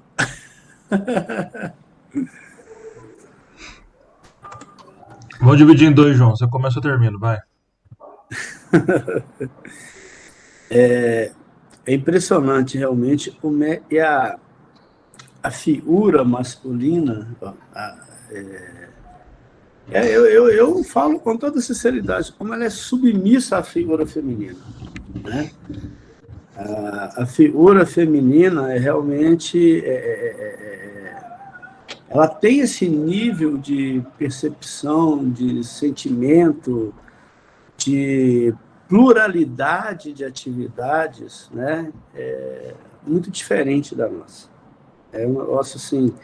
Vamos dividir em dois, João. Você começa ou termina, vai. É impressionante, realmente, como é a figura masculina. Eu falo com toda sinceridade, como ela é submissa à figura feminina, né? A figura feminina ela tem esse nível de percepção, de sentimento, de pluralidade de atividades, né? Muito diferente da nossa. É um negócio assim.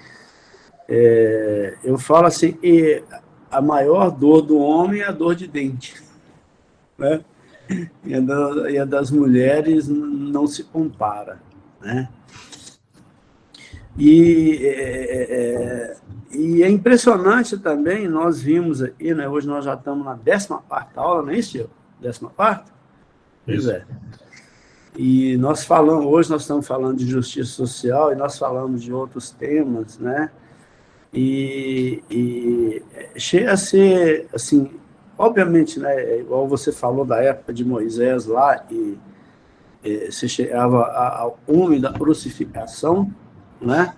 Eu falo assim, a maior dor do homem é a dor de dente, né? E a das mulheres não se compara, né? E é impressionante também, nós vimos aí, né? Hoje nós já estamos na 14ª aula, não é isso, Diego? 14ª? Pois é. E hoje nós estamos falando de justiça social e nós falamos de outros temas, né? E chega a ser, assim, obviamente, né, igual você falou da época de Moisés lá, e você chegava ao cume da crucificação, né?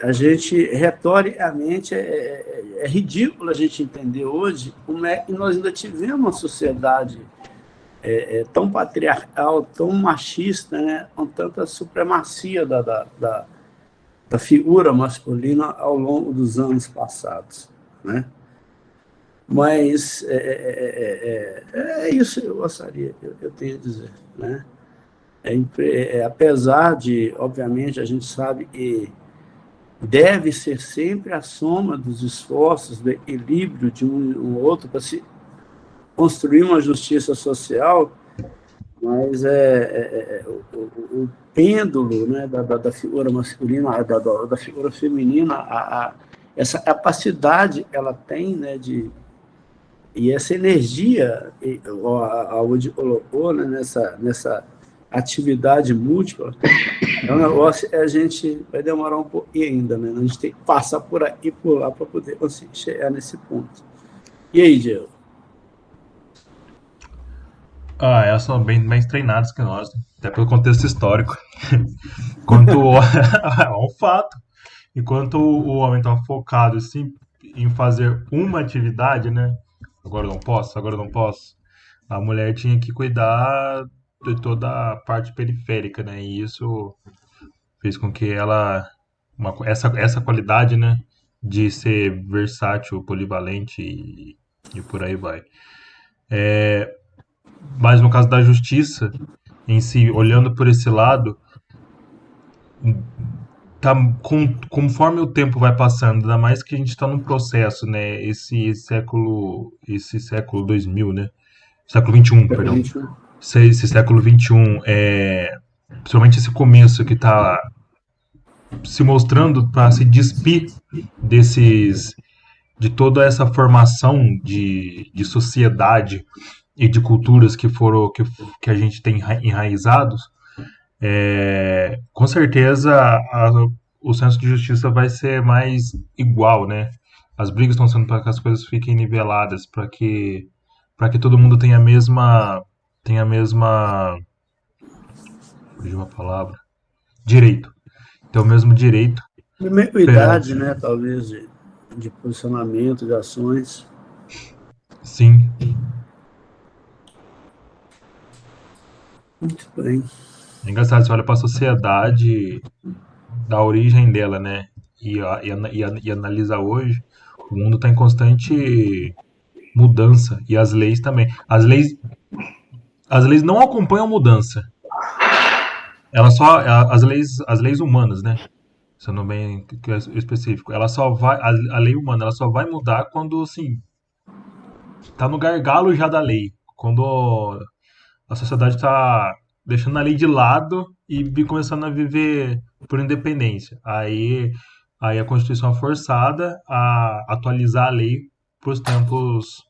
A gente, retoricamente, é ridículo a gente entender hoje como é que nós ainda tivemos uma sociedade tão patriarcal, tão machista, né, com tanta supremacia da figura masculina ao longo dos anos passados, né? Mas é isso que eu gostaria, eu tenho a dizer, né? Apesar de, obviamente, a gente sabe que deve ser sempre a soma dos esforços, do equilíbrio de um outro para se construir uma justiça social, mas o pêndulo, né, da figura masculina, da figura feminina, essa capacidade ela tem, né, e essa energia, a Woody colocou, né, nessa atividade múltipla, é um negócio que a gente vai demorar um pouquinho ainda, né? A gente tem que passar por aqui e por lá para poder conseguir chegar nesse ponto. E aí, Diego? Elas são bem mais treinadas que nós, né? Até pelo contexto histórico. É um fato. Enquanto o homem estava focado assim, em fazer uma atividade, né? Agora eu não posso. A mulher tinha que cuidar de toda a parte periférica, né? E isso fez com que essa qualidade, né? De ser versátil, polivalente e por aí vai. Mas no caso da justiça em si, olhando por esse lado, conforme o tempo vai passando, ainda mais que a gente está num processo, né? Esse século 2000, né? Século 21, perdão. Esse século 21, principalmente esse começo que está se mostrando para se despir de toda essa formação de sociedade e de culturas que a gente tem enraizados, com certeza o senso de justiça vai ser mais igual, né? As brigas estão sendo para que as coisas fiquem niveladas, para que todo mundo tenha a mesma fugiu a palavra, direito. Tem o mesmo direito. Mesma idade, né? Talvez de posicionamento, de ações. Sim. Muito bem. É engraçado, você olha para a sociedade da origem dela, né? E analisa hoje, o mundo está em constante mudança. E as leis também. As leis não acompanham a mudança. As leis humanas, né? Sendo bem específico. A lei humana, ela só vai mudar quando, assim, tá no gargalo já da lei. Quando a sociedade tá deixando a lei de lado e começando a viver por independência. Aí a Constituição é forçada a atualizar a lei para os tempos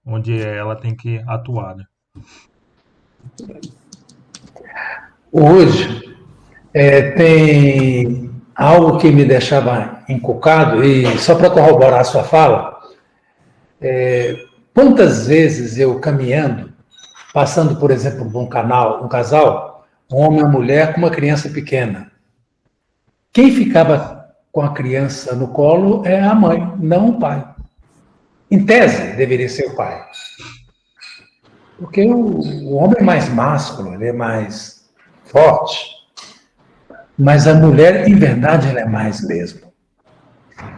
onde ela tem que atuar, né? Hoje, tem algo que me deixava encucado, e só para corroborar a sua fala, Quantas vezes eu caminhando, passando, por exemplo, por um casal, um homem e uma mulher com uma criança pequena. Quem ficava com a criança no colo é a mãe, não o pai. Em tese, deveria ser o pai. Porque o homem é mais másculo, ele é mais forte. Mas a mulher, em verdade, ela é mais mesmo.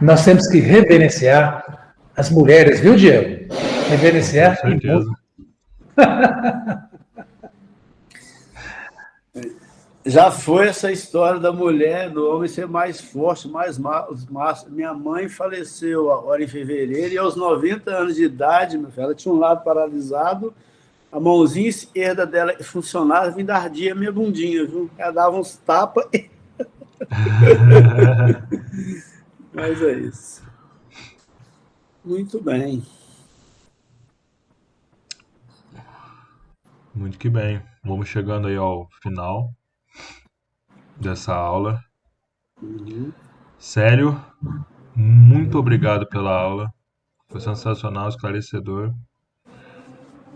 Nós temos que reverenciar as mulheres, viu, Diego? Reverenciar. Com certeza. Já foi essa história da mulher, do homem ser mais forte, mais massa. Minha mãe faleceu agora em fevereiro e aos 90 anos de idade, meu filho, ela tinha um lado paralisado, a mãozinha esquerda dela funcionava, vinha da ardia minha bundinha, viu? Ela dava uns tapas. Mas é isso. Muito bem. Muito que bem. Vamos chegando aí ao final dessa aula. Sério, muito obrigado pela aula. Foi sensacional, esclarecedor.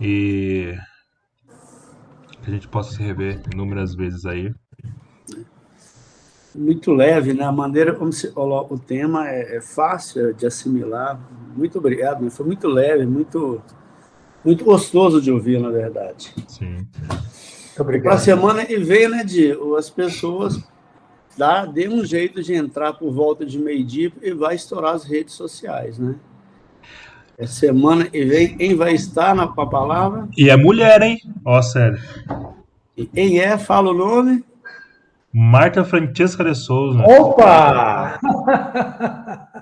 E que a gente possa se rever inúmeras vezes aí. Muito leve, né? A maneira como você coloca o tema é fácil de assimilar. Muito obrigado, né? Foi muito leve, muito gostoso de ouvir, na verdade. Sim. Obrigado. Para a semana que vem, né, Diego? As pessoas dê um jeito de entrar por volta de meio-dia e vai estourar as redes sociais, né? Semana que vem, quem vai estar na palavra? E é mulher, hein? Ó, sério. E quem é? Fala o nome. Marta Francesca de Souza. Opa!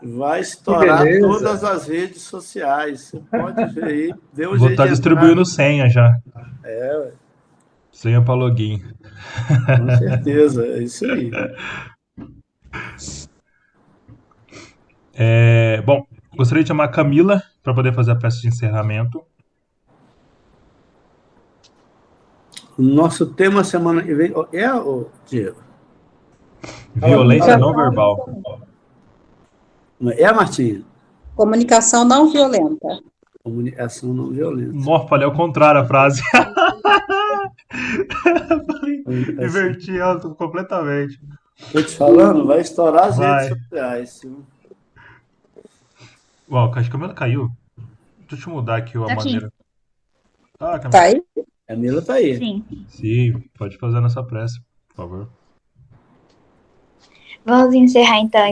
Vai estourar beleza. todas as redes sociais. Você pode ver aí. Deu um Vou jeito estar de distribuindo senha já. ué. Senha para login. Com certeza, é isso aí. Bom, gostaria de chamar a Camila para poder fazer a peça de encerramento. O nosso tema semana que vem é o Diego. Violência não verbal. É a Martinha? Comunicação não violenta. Comunicação não violenta. Nossa, falei ao contrário a frase. Inverti ela completamente. Estou te falando, vai estourar as Vai. redes sociais. Uau, acho que a Camila caiu. Deixa eu mudar aqui a Tá aqui. maneira. Ah, Camila. Tá aí? A Mila tá aí. Sim. Sim, pode fazer nessa pressa, por favor. Vamos encerrar então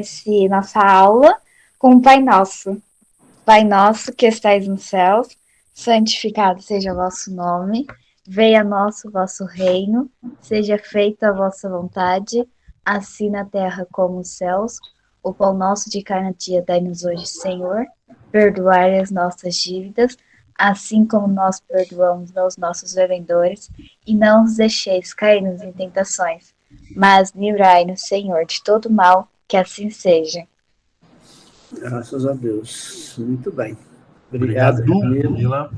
nossa aula com o Pai Nosso. Pai nosso que estais nos céus, santificado seja o vosso nome, venha a nós o vosso reino, seja feita a vossa vontade, assim na terra como nos céus. O pão nosso de cada dia dai-nos hoje, Senhor, perdoai as nossas dívidas, assim como nós perdoamos aos nossos devedores, e não nos deixeis cair-nos em tentações, mas livrai-nos, Senhor, de todo mal, que assim seja. Graças a Deus. Muito bem. Obrigado, Obrigado, Camila. Camila.